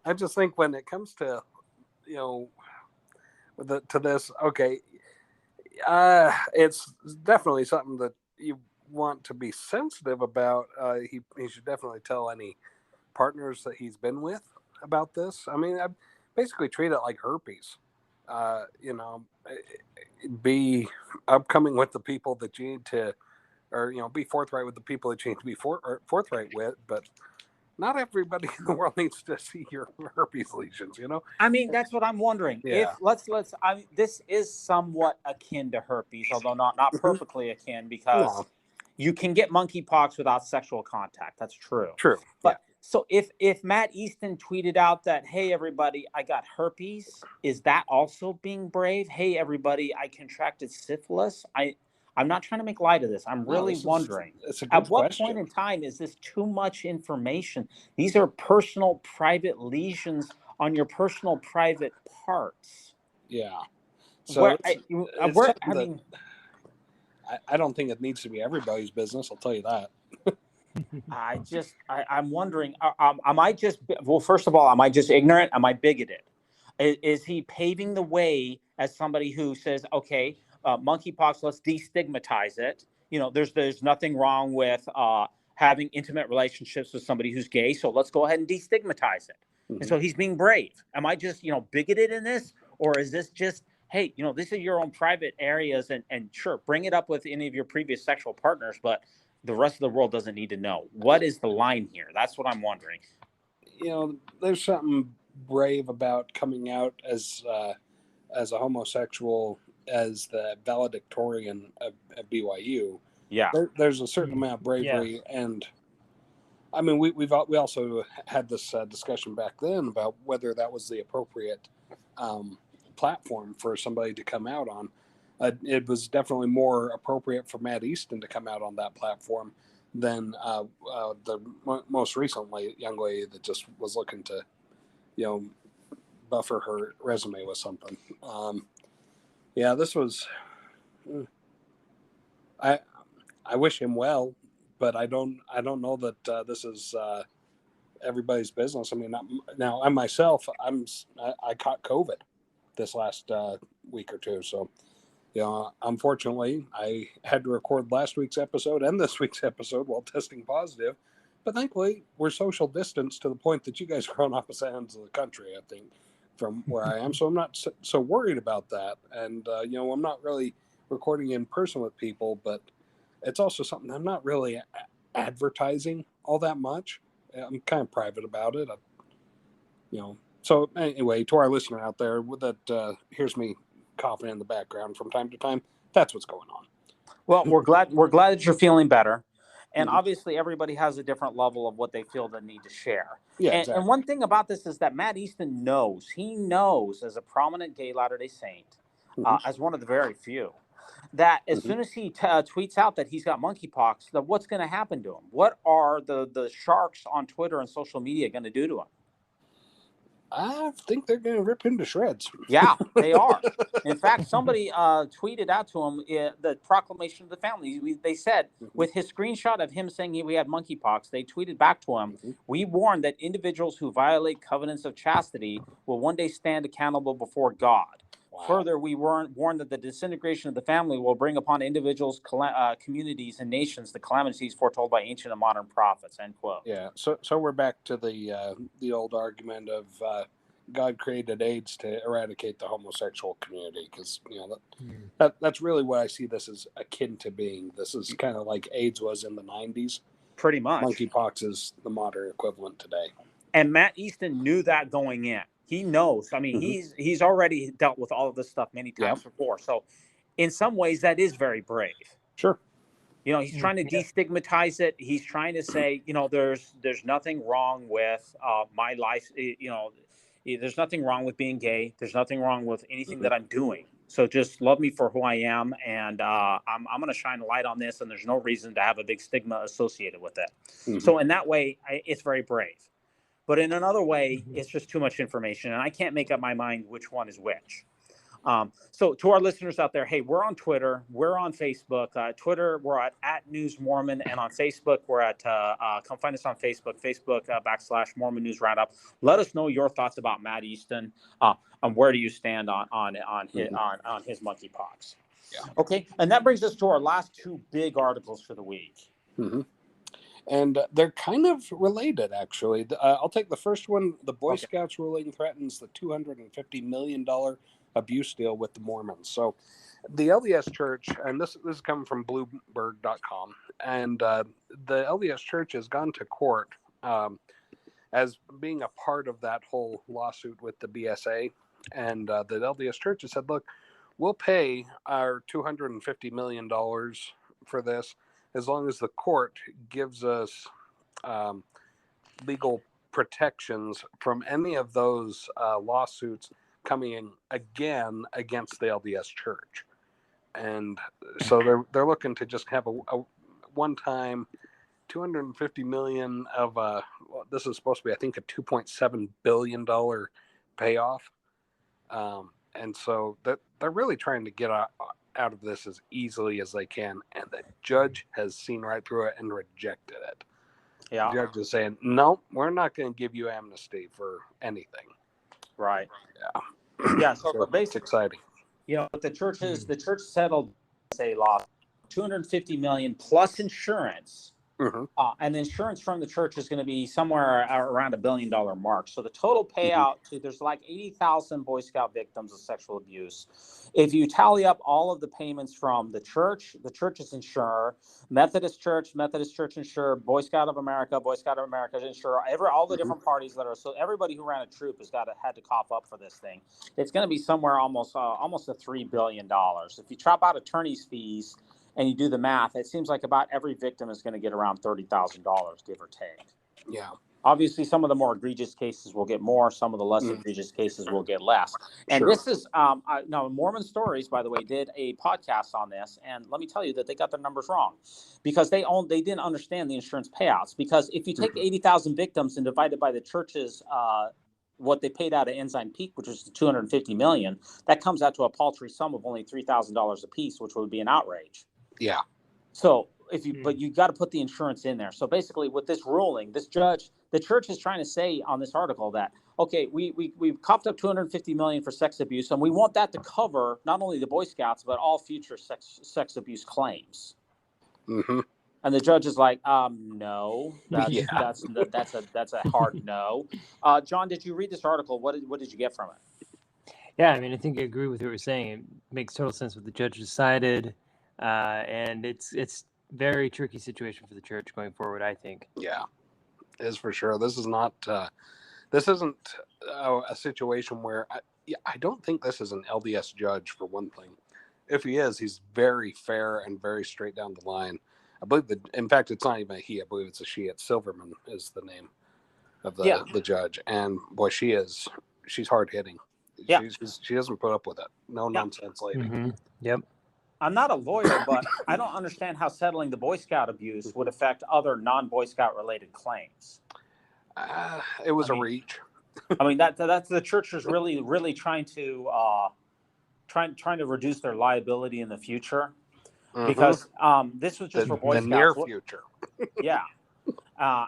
I just think when it comes to, to this, okay, it's definitely something that you want to be sensitive about. He should definitely tell any partners that he's been with about this. I mean, I basically treat it like herpes. Be upcoming with the people that you need to, or be forthright with the people that you need to be forthright with. But not everybody in the world needs to see your herpes lesions. I mean, that's what I'm wondering. Yeah. This is somewhat akin to herpes, although not perfectly akin, because you can get monkeypox without sexual contact. That's true. True. But so if Matt Easton tweeted out that, hey, everybody, I got herpes, is that also being brave? Hey, everybody, I contracted syphilis. I'm not trying to make light of this. I'm really wondering, at what point in time is this too much information? These are personal, private lesions on your personal, private parts. Yeah. So I don't think it needs to be everybody's business. I'll tell you that. I'm wondering, first of all, am I just ignorant? Am I bigoted? Is he paving the way as somebody who says, okay, monkeypox, let's destigmatize it. There's nothing wrong with having intimate relationships with somebody who's gay, so let's go ahead and destigmatize it. Mm-hmm. And so he's being brave. Am I just, bigoted in this? Or is this just, hey, this is your own private areas, and sure, bring it up with any of your previous sexual partners, but the rest of the world doesn't need to know. What is the line here? That's what I'm wondering. There's something brave about coming out as a homosexual, as the valedictorian at BYU. Yeah, there's a certain amount of bravery, and I mean, we also had this discussion back then about whether that was the appropriate platform for somebody to come out on. It was definitely more appropriate for Matt Easton to come out on that platform than the most recently young lady that just was looking to, buffer her resume with something. This was. I wish him well, but I don't know that this is everybody's business. I mean, now I myself, I caught COVID this last week or two, so. Unfortunately, I had to record last week's episode and this week's episode while testing positive. But thankfully, we're social distanced to the point that you guys are on opposite ends of the country, I think, from where I am. So I'm not so worried about that. And, I'm not really recording in person with people, but it's also something I'm not really advertising all that much. I'm kind of private about it. So anyway, to our listener out there, that here's me coughing in the background from time to time. That's what's going on. Well, we're glad that you're feeling better, and obviously everybody has a different level of what they feel they need to share. Yeah, exactly. And one thing about this is that Matt Easton knows as a prominent gay Latter-day Saint, as one of the very few, that as soon as he tweets out that he's got monkeypox, that what's going to happen to him? What are the sharks on Twitter and social media going to do to him? I think they're going to rip him to shreds. Yeah, they are. In fact, somebody tweeted out to him the proclamation of the family. They said, with his screenshot of him saying we had monkeypox, they tweeted back to him, we warn that individuals who violate covenants of chastity will one day stand accountable before God. Wow. Further, we weren't warned that the disintegration of the family will bring upon individuals, communities, and nations the calamities foretold by ancient and modern prophets. End quote. Yeah. So we're back to the old argument of God created AIDS to eradicate the homosexual community, because that's really what I see this as akin to being. This is kind of like AIDS was in the 90s. Pretty much. Monkeypox is the modern equivalent today. And Matt Easton knew that going in. He knows. I mean, he's already dealt with all of this stuff many times before. So in some ways, that is very brave. Sure. He's trying to destigmatize it. He's trying to say, there's nothing wrong with my life. There's nothing wrong with being gay. There's nothing wrong with anything that I'm doing. So just love me for who I am. And I'm going to shine a light on this. And there's no reason to have a big stigma associated with it. So in that way, it's very brave. But in another way, it's just too much information. And I can't make up my mind which one is which. So to our listeners out there, hey, we're on Twitter. We're on Facebook. Twitter, we're at @NewsMormon. And on Facebook, we're at, come find us on Facebook, / Mormon News Roundup. Let us know your thoughts about Matt Easton. And where do you stand on his monkeypox? Yeah. Okay. And that brings us to our last two big articles for the week. And they're kind of related, actually. I'll take the first one. The Boy Scouts ruling threatens the $250 million abuse deal with the Mormons. So the LDS Church, and this is coming from Bloomberg.com, and the LDS Church has gone to court as being a part of that whole lawsuit with the BSA. And the LDS Church has said, look, we'll pay our $250 million for this, as long as the court gives us legal protections from any of those lawsuits coming in again against the LDS Church. And so they're looking to just have a one-time $250 million of this is supposed to be, I think, a $2.7 billion payoff. And so they're really trying to get out of this as easily as they can, and the judge has seen right through it and rejected it. The judge is saying, no, we're not going to give you amnesty for anything. Right. Yeah. So So basically, it's exciting. the church settled a loss, $250 million plus insurance. And the insurance from the church is going to be somewhere around $1 billion mark. So the total payout there's like 80,000 Boy Scout victims of sexual abuse. If you tally up all of the payments from the church's insurer, Methodist Church insurer, Boy Scout of America's insurer, all the different parties that are, so everybody who ran a troop had to cough up for this thing. It's going to be somewhere almost to $3 billion. If you chop out attorney's fees and you do the math, it seems like about every victim is going to get around $30,000, give or take. Yeah. Obviously, some of the more egregious cases will get more. Some of the less egregious cases will get less. And this is now Mormon Stories, by the way, did a podcast on this, and let me tell you that they got their numbers wrong, because they didn't understand the insurance payouts. Because if you take 80,000 victims and divide it by the church's what they paid out at Ensign Peak, which was $250 million, that comes out to a paltry sum of only $3,000 a piece, which would be an outrage. Yeah. So but you got to put the insurance in there. So basically, with this ruling, the church is trying to say on this article that, okay, we've coughed up $250 million for sex abuse, and we want that to cover not only the Boy Scouts but all future sex abuse claims. And the judge is like, no, that's a hard no. John, did you read this article? What did you get from it? Yeah, I mean, I think I agree with what you're saying. It makes total sense what the judge decided, and it's very tricky situation for the church going forward, I think. Yeah, it is for sure. This is not. This isn't a situation where I don't think this is an LDS judge, for one thing. If he is, he's very fair and very straight down the line. I believe in fact, it's not even a he. I believe it's a she. It's Silverman is the name of the judge. And boy, she's hard hitting. Yeah. She doesn't put up with it. No nonsense lady. Yep. I'm not a lawyer, but I don't understand how settling the Boy Scout abuse would affect other non-Boy Scout related claims. It was a reach. I mean, that's the church is really trying to reduce their liability in the future, because this was just for Boy Scouts. The near future. Yeah.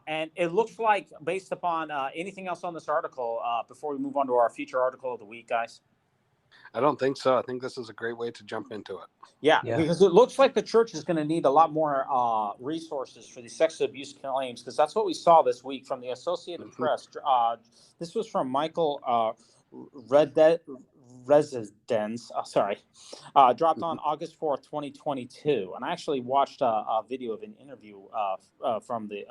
And it looks like, based upon anything else on this article, before we move on to our feature article of the week, guys. I don't think so. I think this is a great way to jump into it. Yeah, Yeah. because it looks like the church is going to need a lot more resources for these sex abuse claims, because that's what we saw this week from the Associated Press. This was from Michael Residence, dropped on August 4th, 2022. And I actually watched a video of an interview from the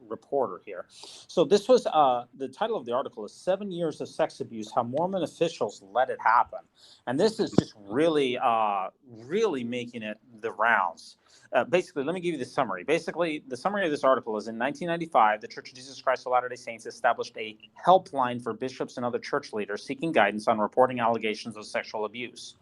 reporter here. So this was the title of the article is 7 Years of Sex Abuse, How Mormon Officials Let It Happen. And this is just really, really making it the rounds. Basically, let me give you the summary. Basically, the summary of this article is in 1995, the Church of Jesus Christ of Latter-day Saints established a helpline for bishops and other church leaders seeking guidance on reporting allegations of sexual abuse.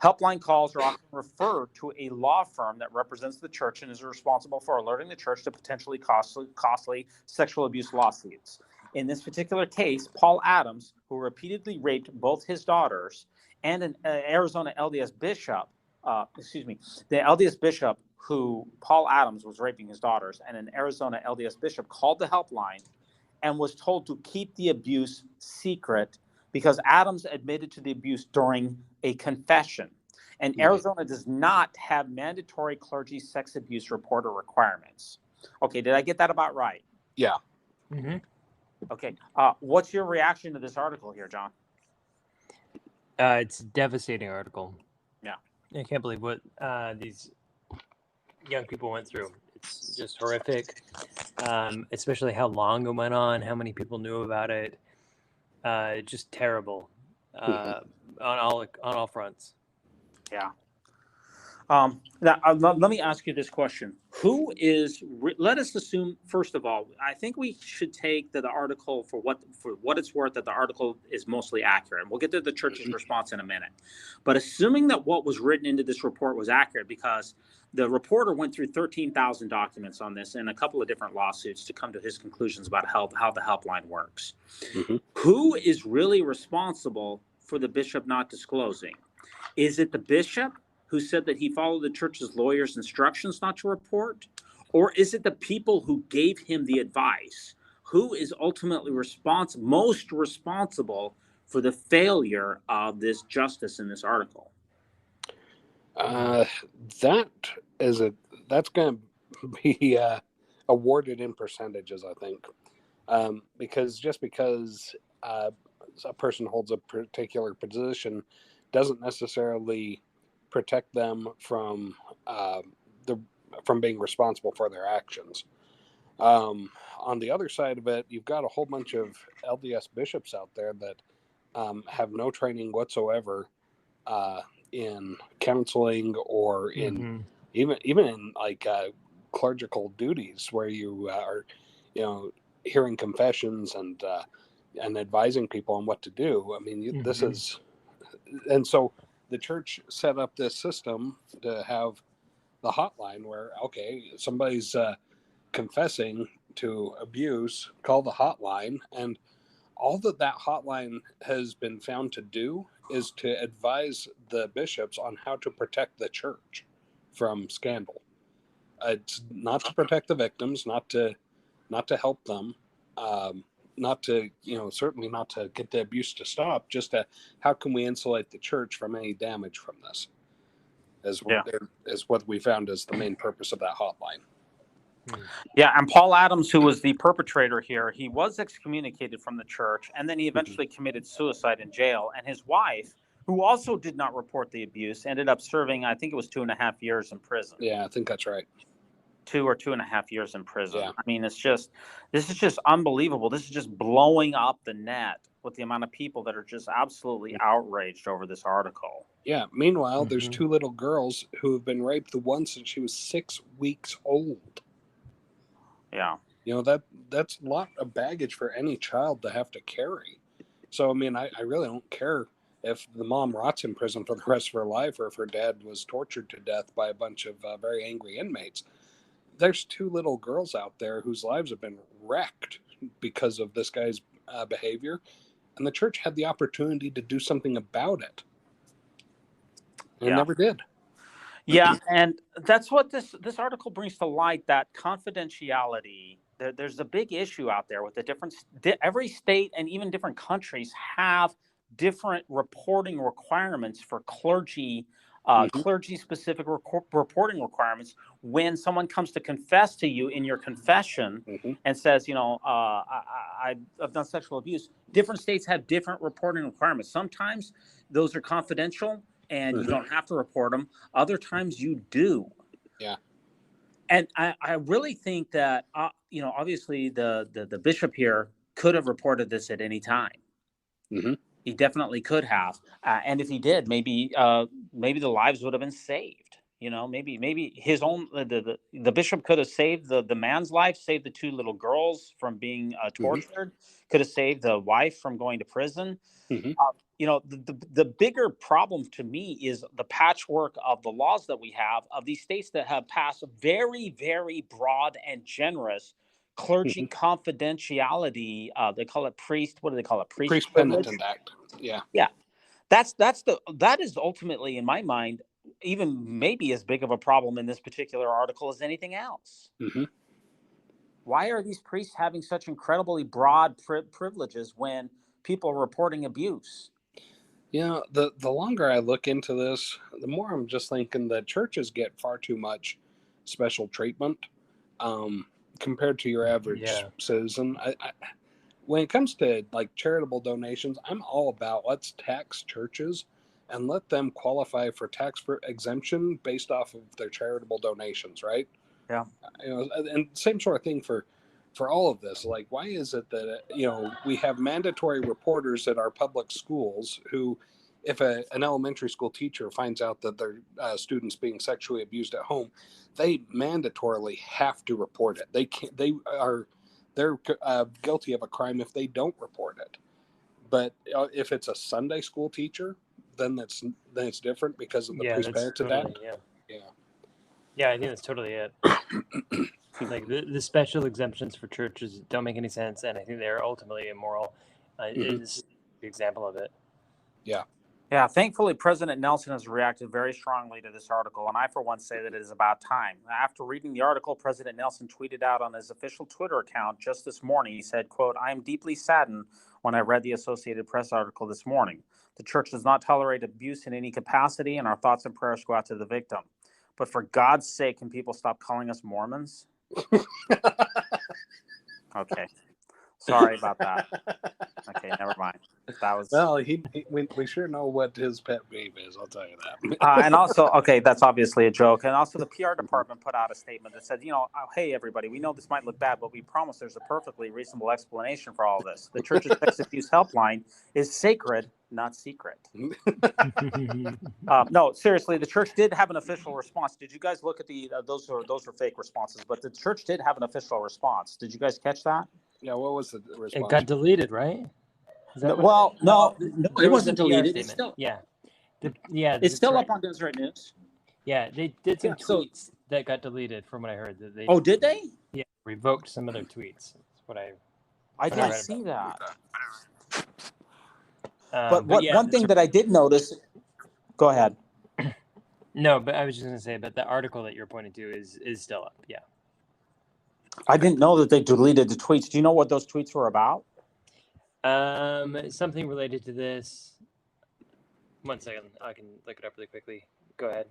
Helpline calls are often referred to a law firm that represents the church and is responsible for alerting the church to potentially costly sexual abuse lawsuits. In this particular case, Paul Adams, who repeatedly raped both his daughters, and an Arizona LDS bishop, the LDS bishop who Paul Adams was raping his daughters, and an Arizona LDS bishop called the helpline and was told to keep the abuse secret because Adams admitted to the abuse during a confession. And Arizona does not have mandatory clergy sex abuse reporter requirements. Okay, did I get that about right? Yeah. Mm-hmm. Okay, what's your reaction to this article here, John? It's a devastating article. Yeah. I can't believe what these young people went through. It's just horrific, especially how long it went on, how many people knew about it. Just terrible on all fronts. Yeah. Now, let me ask you this question. Who is, let us assume, first of all, I think we should take the article for what it's worth, that the article is mostly accurate. And we'll get to the church's response in a minute. But assuming that what was written into this report was accurate, because the reporter went through 13,000 documents on this and a couple of different lawsuits to come to his conclusions about how the helpline works. Mm-hmm. Who is really responsible for the bishop not disclosing? Is it the bishop who said that he followed the church's lawyer's instructions not to report? Or is it the people who gave him the advice? Who is ultimately most responsible for the failure of this justice in this article? That's going to be awarded in percentages, I think, because a person holds a particular position doesn't necessarily protect them from being responsible for their actions. On the other side of it, you've got a whole bunch of LDS bishops out there that have no training whatsoever in counseling or in even in like clerical duties, where you are, hearing confessions and advising people on what to do. I mean, this is, and so the church set up this system to have the hotline where, okay, somebody's confessing to abuse, call the hotline, and all that hotline has been found to do is to advise the bishops on how to protect the church from scandal. It's not to protect the victims, not to help them, not to, certainly not to get the abuse to stop, just to how can we insulate the church from any damage from this, is what we found as the main purpose of that hotline. Yeah, and Paul Adams, who was the perpetrator here, he was excommunicated from the church, and then he eventually committed suicide in jail. And his wife, who also did not report the abuse, ended up serving, I think it was 2.5 years in prison. Yeah, I think that's right. 2 or 2.5 years in prison. Yeah. I mean, this is just unbelievable. This is just blowing up the net with the amount of people that are just absolutely outraged over this article. Yeah. Meanwhile, there's 2 little girls who have been raped, the one since she was 6 weeks old. Yeah. That's a lot of baggage for any child to have to carry. So, I mean, I really don't care if the mom rots in prison for the rest of her life, or if her dad was tortured to death by a bunch of very angry inmates. There's 2 little girls out there whose lives have been wrecked because of this guy's behavior, and the church had the opportunity to do something about it. And it never did. Yeah, and that's what this article brings to light, that confidentiality. There's a big issue out there with every state and even different countries have different reporting requirements for clergy, clergy-specific reporting requirements when someone comes to confess to you in your confession and says, I've done sexual abuse. Different states have different reporting requirements. Sometimes those are confidential and you don't have to report them. Other times you do. Yeah. And I really think that, obviously the bishop here could have reported this at any time. He definitely could have. And if he did, maybe the lives would have been saved. Maybe his own, the bishop could have saved the man's life, saved the 2 little girls from being tortured, could have saved the wife from going to prison. The bigger problem to me is the patchwork of the laws that we have of these states that have passed very, very broad and generous clergy confidentiality. They call it priest. What do they call it? Priest Penitent Act. Yeah. Yeah. That is ultimately, in my mind, even maybe as big of a problem in this particular article as anything else. Why are these priests having such incredibly broad privileges when people are reporting abuse? The longer I look into this, the more I'm just thinking that churches get far too much special treatment compared to your average citizen. I when it comes to like charitable donations, I'm all about let's tax churches and let them qualify for tax exemption based off of their charitable donations, right? Yeah. And same sort of thing for all of this. Like, why is it that we have mandatory reporters at our public schools who, if an elementary school teacher finds out that their students being sexually abused at home, they mandatorily have to report it. They're guilty of a crime if they don't report it. But if it's a Sunday school teacher, then it's different because of the Priest Penitent Act. Yeah, I think that's totally it. Like the special exemptions for churches don't make any sense, and I think they're ultimately immoral. Is the example of it. Yeah, thankfully, President Nelson has reacted very strongly to this article, and I, for one, say that it is about time. After reading the article, President Nelson tweeted out on his official Twitter account just this morning. He said, quote, "I am deeply saddened when I read the Associated Press article this morning. The church does not tolerate abuse in any capacity, and our thoughts and prayers go out to the victim. But for God's sake, can people stop calling us Mormons?" Okay. Sorry about that. Okay, never mind. That was well. We sure know what his pet peeve is. I'll tell you that. and also, okay, that's obviously a joke. And also, the PR department put out a statement that said, hey, everybody, we know this might look bad, but we promise there's a perfectly reasonable explanation for all of this. The church's sex abuse helpline is sacred, not secret. No, seriously, the church did have an official response. Did you guys look at the? Those were fake responses, but the church did have an official response. Did you guys catch that? Yeah, what was the response? It got deleted, right? No, it wasn't deleted. It's still, it's still up on Deseret News. Yeah, they did some tweets that got deleted from what I heard. That they, did they? Yeah, revoked some of their tweets. That's what I didn't see that. But one thing that I did notice. Go ahead. No, but I was just going to say, but the article that you're pointing to is still up. Yeah. I didn't know that they deleted the tweets. Do you know what those tweets were about? Something related to this. 1 second, I can look it up really quickly. Go ahead.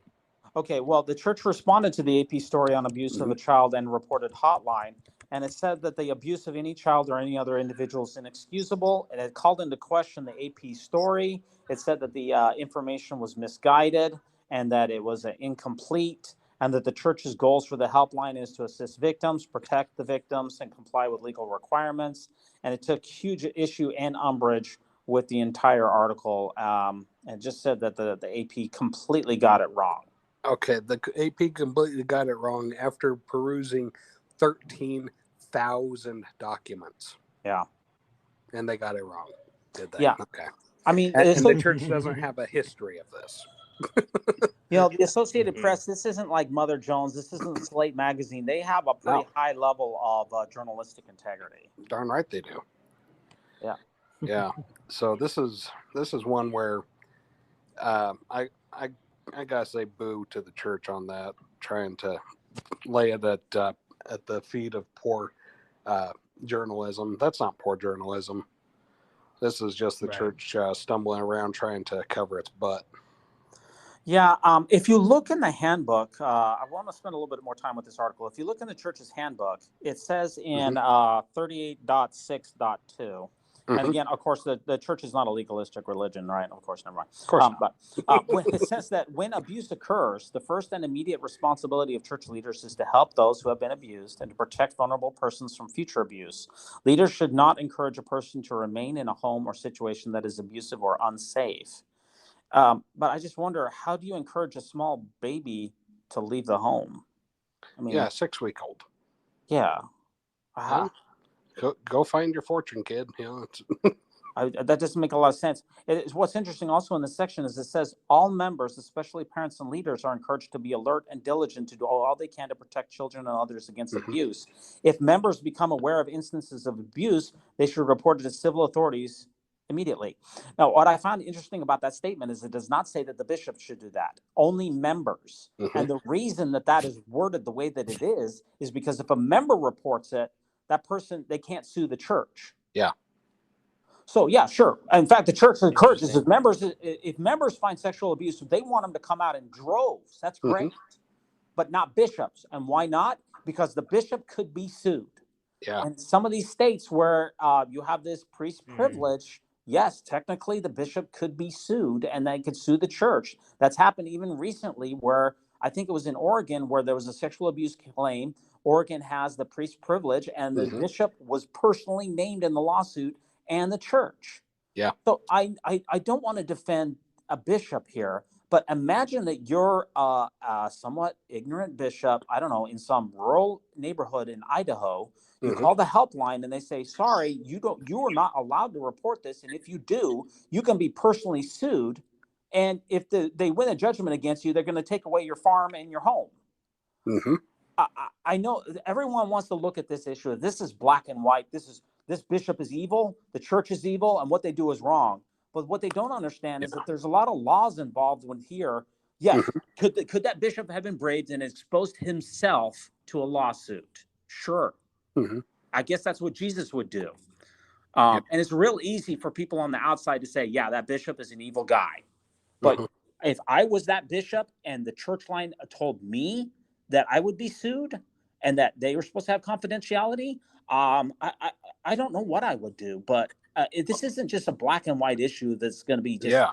Okay, well, the church responded to the AP story on abuse of a child and reported hotline, and it said that the abuse of any child or any other individual is inexcusable, and it called into question the AP story. It said that the information was misguided and that it was incomplete, and that the church's goals for the helpline is to assist victims, protect the victims, and comply with legal requirements. And it took huge issue and umbrage with the entire article, and just said that the AP completely got it wrong. Okay, the AP completely got it wrong after perusing 13,000 documents. Yeah. And they got it wrong, did they? Yeah. Okay. I mean, and the church doesn't have a history of this. The Associated Press, this isn't like Mother Jones. This isn't Slate Magazine. They have a pretty high level of journalistic integrity. Darn right they do. Yeah. Yeah. So this is one where I gotta say boo to the church on that, trying to lay it at the feet of poor journalism. That's not poor journalism. This is just the Right. church stumbling around trying to cover its butt. Yeah, if you look in the handbook, I want to spend a little bit more time with this article. If you look in the church's handbook, it says in 38.6.2, and again, of course, the church is not a legalistic religion, right? Of course, never mind. Of course not. But when it says that when abuse occurs, the first and immediate responsibility of church leaders is to help those who have been abused and to protect vulnerable persons from future abuse. Leaders should not encourage a person to remain in a home or situation that is abusive or unsafe. But I just wonder, how do you encourage a small baby to leave the home? I mean, Yeah, 6-week-old. yeah. Go find your fortune, kid. That doesn't make a lot of sense. What's interesting also in this section is it says all members, especially parents and leaders, are encouraged to be alert and diligent to do all they can to protect children and others against abuse. If members become aware of instances of abuse, they should report it to civil authorities immediately. Now, what I found interesting about that statement is it does not say that the bishop should do that, only members. And the reason that is worded the way that it is because if a member reports it, that person, they can't sue the church. Yeah. So yeah, sure. In fact, the church encourages if members find sexual abuse, they want them to come out in droves. That's great, but not bishops. And why not? Because the bishop could be sued. Yeah. And some of these states where you have this priest privilege, yes, technically the bishop could be sued and they could sue the church. That's happened even recently where I think it was in Oregon where there was a sexual abuse claim. Oregon has the priest privilege and the bishop was personally named in the lawsuit and the church. Yeah. So I don't want to defend a bishop here, but imagine that you're a somewhat ignorant bishop, I don't know, in some rural neighborhood in Idaho. You call the helpline and they say, sorry, you are not allowed to report this. And if you do, you can be personally sued. And if they win a judgment against you, they're going to take away your farm and your home. I know everyone wants to look at this issue. This is black and white. This bishop is evil. The church is evil. And what they do is wrong. But what they don't understand is that there's a lot of laws involved when here. Yes. Could that bishop have been braved and exposed himself to a lawsuit? Sure. I guess that's what Jesus would do. And it's real easy for people on the outside to say, yeah, that bishop is an evil guy. But if I was that bishop and the church line told me that I would be sued and that they were supposed to have confidentiality, I don't know what I would do. But this isn't just a black and white issue that's going to be just... Yeah.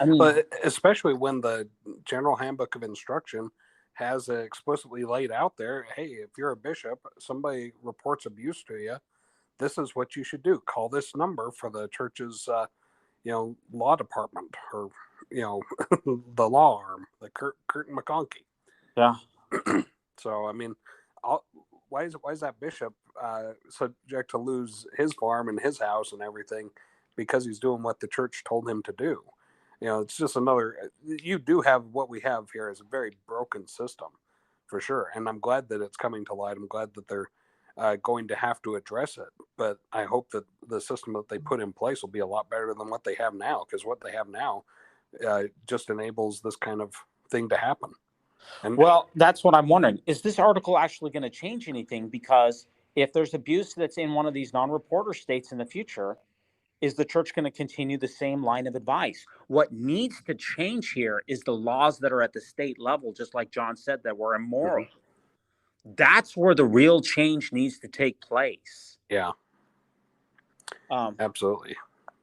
I mean, but especially when the General Handbook of Instruction has explicitly laid out there, hey, if you're a bishop, somebody reports abuse to you, this is what you should do. Call this number for the church's, law department or, the law arm, the Curtin McConkie. Yeah. So, I mean, why is that bishop subject to lose his farm and his house and everything because he's doing what the church told him to do? It's just you do have what we have here is a very broken system for sure. And I'm glad that it's coming to light. I'm glad that they're going to have to address it. But I hope that the system that they put in place will be a lot better than what they have now, because what they have now just enables this kind of thing to happen. And well, that's what I'm wondering. Is this article actually going to change anything? Because if there's abuse that's in one of these non-reporter states in the future, is the church going to continue the same line of advice? What needs to change here is the laws that are at the state level, just like John said, that were immoral. That's where the real change needs to take place. Yeah. Absolutely.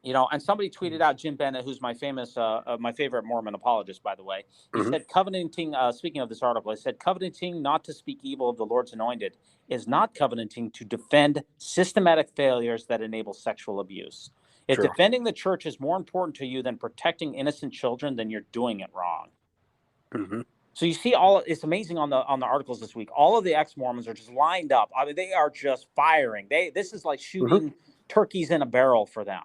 And somebody tweeted out, Jim Bennett, who's my favorite Mormon apologist, by the way. He said, covenanting, speaking of this article, he said, covenanting not to speak evil of the Lord's anointed is not covenanting to defend systematic failures that enable sexual abuse. If defending the church is more important to you than protecting innocent children, then you're doing it wrong. So you see, it's amazing on the articles this week. All of the ex-Mormons are just lined up. I mean, they are just firing. This is like shooting turkeys in a barrel for them.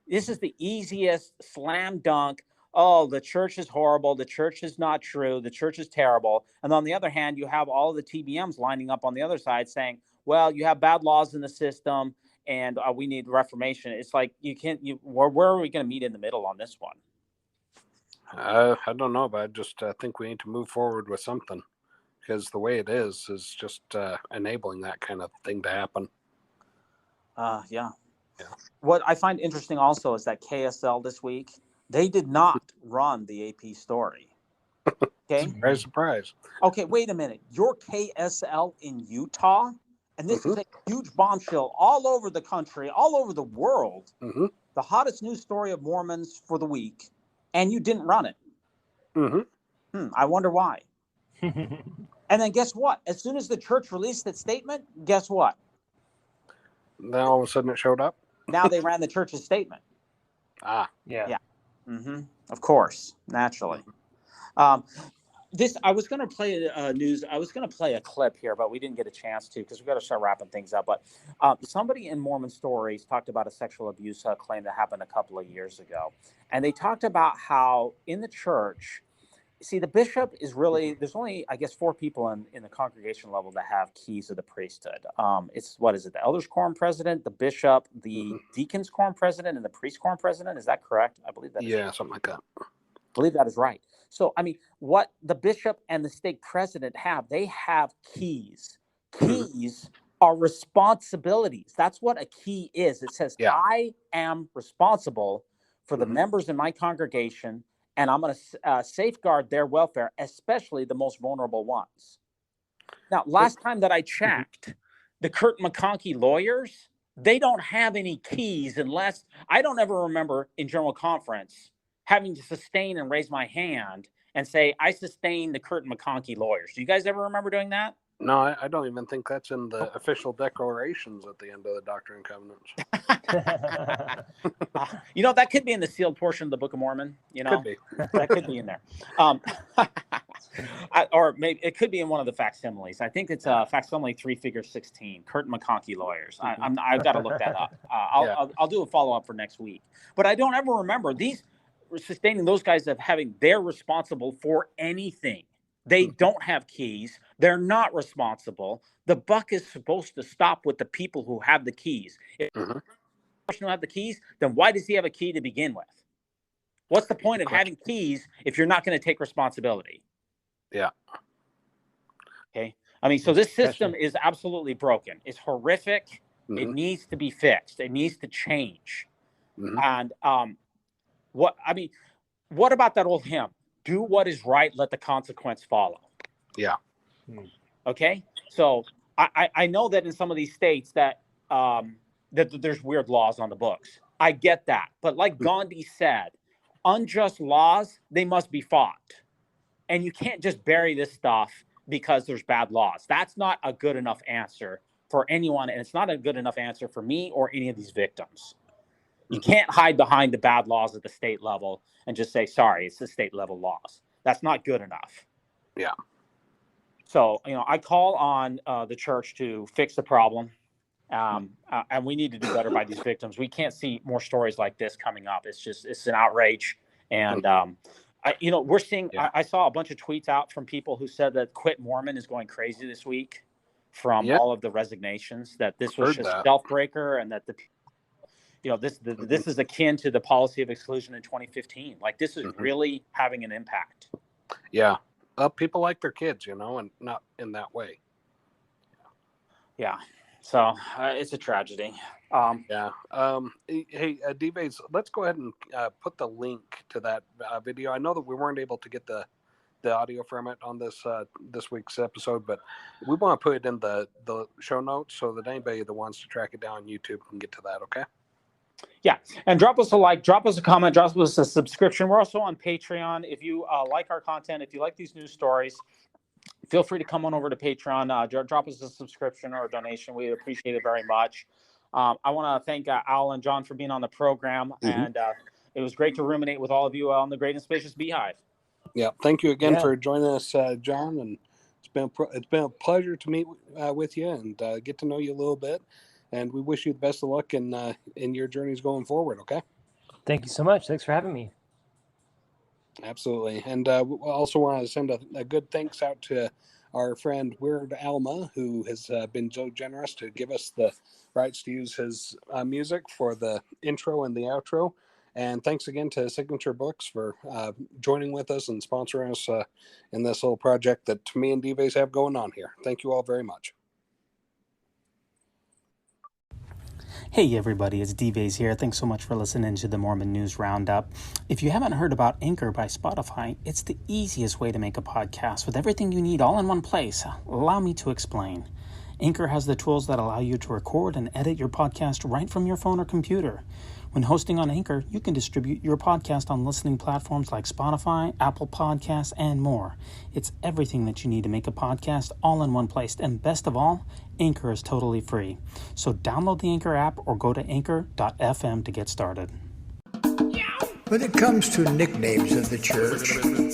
This is the easiest slam dunk. Oh, the church is horrible. The church is not true. The church is terrible. And on the other hand, you have all of the TBMs lining up on the other side saying, well, you have bad laws in the system and we need reformation. It's like where are we going to meet in the middle on this one? I don't know, but I just think we need to move forward with something, because the way it is just enabling that kind of thing to happen. Yeah. What I find interesting also is that KSL this week, they did not run the AP story. Okay. Surprise, surprise. Okay, wait a minute. You're KSL in Utah, and this is a huge bombshell all over the country, all over the world. The hottest news story of Mormons for the week, and you didn't run it. I wonder why. And then guess what? As soon as the church released its statement, guess what? Then all of a sudden it showed up. Now they ran the church's statement. Yeah. Of course, naturally. I was going to play news. I was going to play a clip here, but we didn't get a chance to because we got to start wrapping things up. But somebody in Mormon Stories talked about a sexual abuse claim that happened a couple of years ago, and they talked about how in the church, see, the bishop is really, there's only, I guess, 4 people in the congregation level that have keys of the priesthood. What is it? The elders quorum president, the bishop, the deacons quorum president, and the priest quorum president. Is that correct? I believe that is. Yeah, something like that. I believe that is right. So, I mean, what the bishop and the stake president have, they have keys. Keys are responsibilities. That's what a key is. It says, I am responsible for the members in my congregation, and I'm going to safeguard their welfare, especially the most vulnerable ones. Now, last time that I checked, the Kurt McConkie lawyers, they don't have any keys unless, I don't ever remember in General Conference having to sustain and raise my hand and say, I sustain the Kurt McConkie lawyers. Do you guys ever remember doing that? No, I don't even think that's in the official declarations at the end of the Doctrine and Covenants. That could be in the sealed portion of the Book of Mormon. Could be. That could be in there. Or maybe it could be in one of the facsimiles. I think it's facsimile 3 figure 16, Kurt McConkie lawyers. I've got to look that up. I'll do a follow-up for next week. But I don't ever remember sustaining those guys of having they're responsible for anything. They don't have keys. They're not responsible. The buck is supposed to stop with the people who have the keys. If the person who have the keys, then why does he have a key to begin with? What's the point of having keys if you're not going to take responsibility? Yeah. Okay. I mean, so this system is absolutely broken. It's horrific. It needs to be fixed. It needs to change. And what about that old hymn? Do what is right, let the consequence follow. Yeah. Okay. So I know that in some of these states that there's weird laws on the books. I get that. But like Gandhi said, unjust laws, they must be fought. And you can't just bury this stuff because there's bad laws. That's not a good enough answer for anyone. And it's not a good enough answer for me or any of these victims. You can't hide behind the bad laws at the state level and just say, sorry, it's the state level laws. That's not good enough. Yeah. So, I call on the church to fix the problem. And we need to do better by these victims. We can't see more stories like this coming up. It's an outrage. And, we're seeing, I saw a bunch of tweets out from people who said that Quit Mormon is going crazy this week from all of the resignations, that this was just stealth-breaker and that this is akin to the policy of exclusion in 2015. Like, this is really having an impact. Yeah. People like their kids, and not in that way. Yeah. So it's a tragedy. Hey, D-Vase, let's go ahead and put the link to that video. I know that we weren't able to get the audio from it on this week's episode, but we want to put it in the show notes so that anybody that wants to track it down on YouTube can get to that, okay? Yeah, and drop us a like, drop us a comment, drop us a subscription. We're also on Patreon. If you like our content, if you like these news stories, feel free to come on over to Patreon. Drop us a subscription or a donation. We appreciate it very much. I want to thank Al and John for being on the program, and it was great to ruminate with all of you on the Great and Spacious Beehive. Yeah, thank you again for joining us, John, and it's been a pleasure to meet with you and get to know you a little bit. And we wish you the best of luck in your journeys going forward, okay? Thank you so much. Thanks for having me. Absolutely. And we also want to send a good thanks out to our friend Weird Alma, who has been so generous to give us the rights to use his music for the intro and the outro. And thanks again to Signature Books for joining with us and sponsoring us in this little project that me and D-Vase have going on here. Thank you all very much. Hey everybody, it's D-Vase here. Thanks so much for listening to the Mormon News Roundup. If you haven't heard about Anchor by Spotify, it's the easiest way to make a podcast with everything you need all in one place. Allow me to explain. Anchor has the tools that allow you to record and edit your podcast right from your phone or computer. When hosting on Anchor, you can distribute your podcast on listening platforms like Spotify, Apple Podcasts, and more. It's everything that you need to make a podcast all in one place. And best of all, Anchor is totally free. So download the Anchor app or go to anchor.fm to get started. When it comes to nicknames of the church,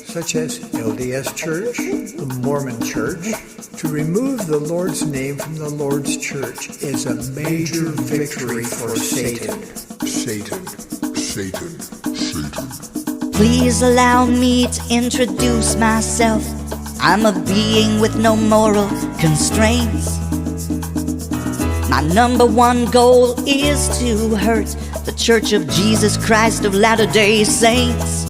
such as LDS Church, the Mormon Church, to remove the Lord's name from the Lord's church is a major victory for Satan. Satan. Please allow me to introduce myself. I'm a being with no moral constraints. My number one goal is to hurt the Church of Jesus Christ of Latter-day Saints.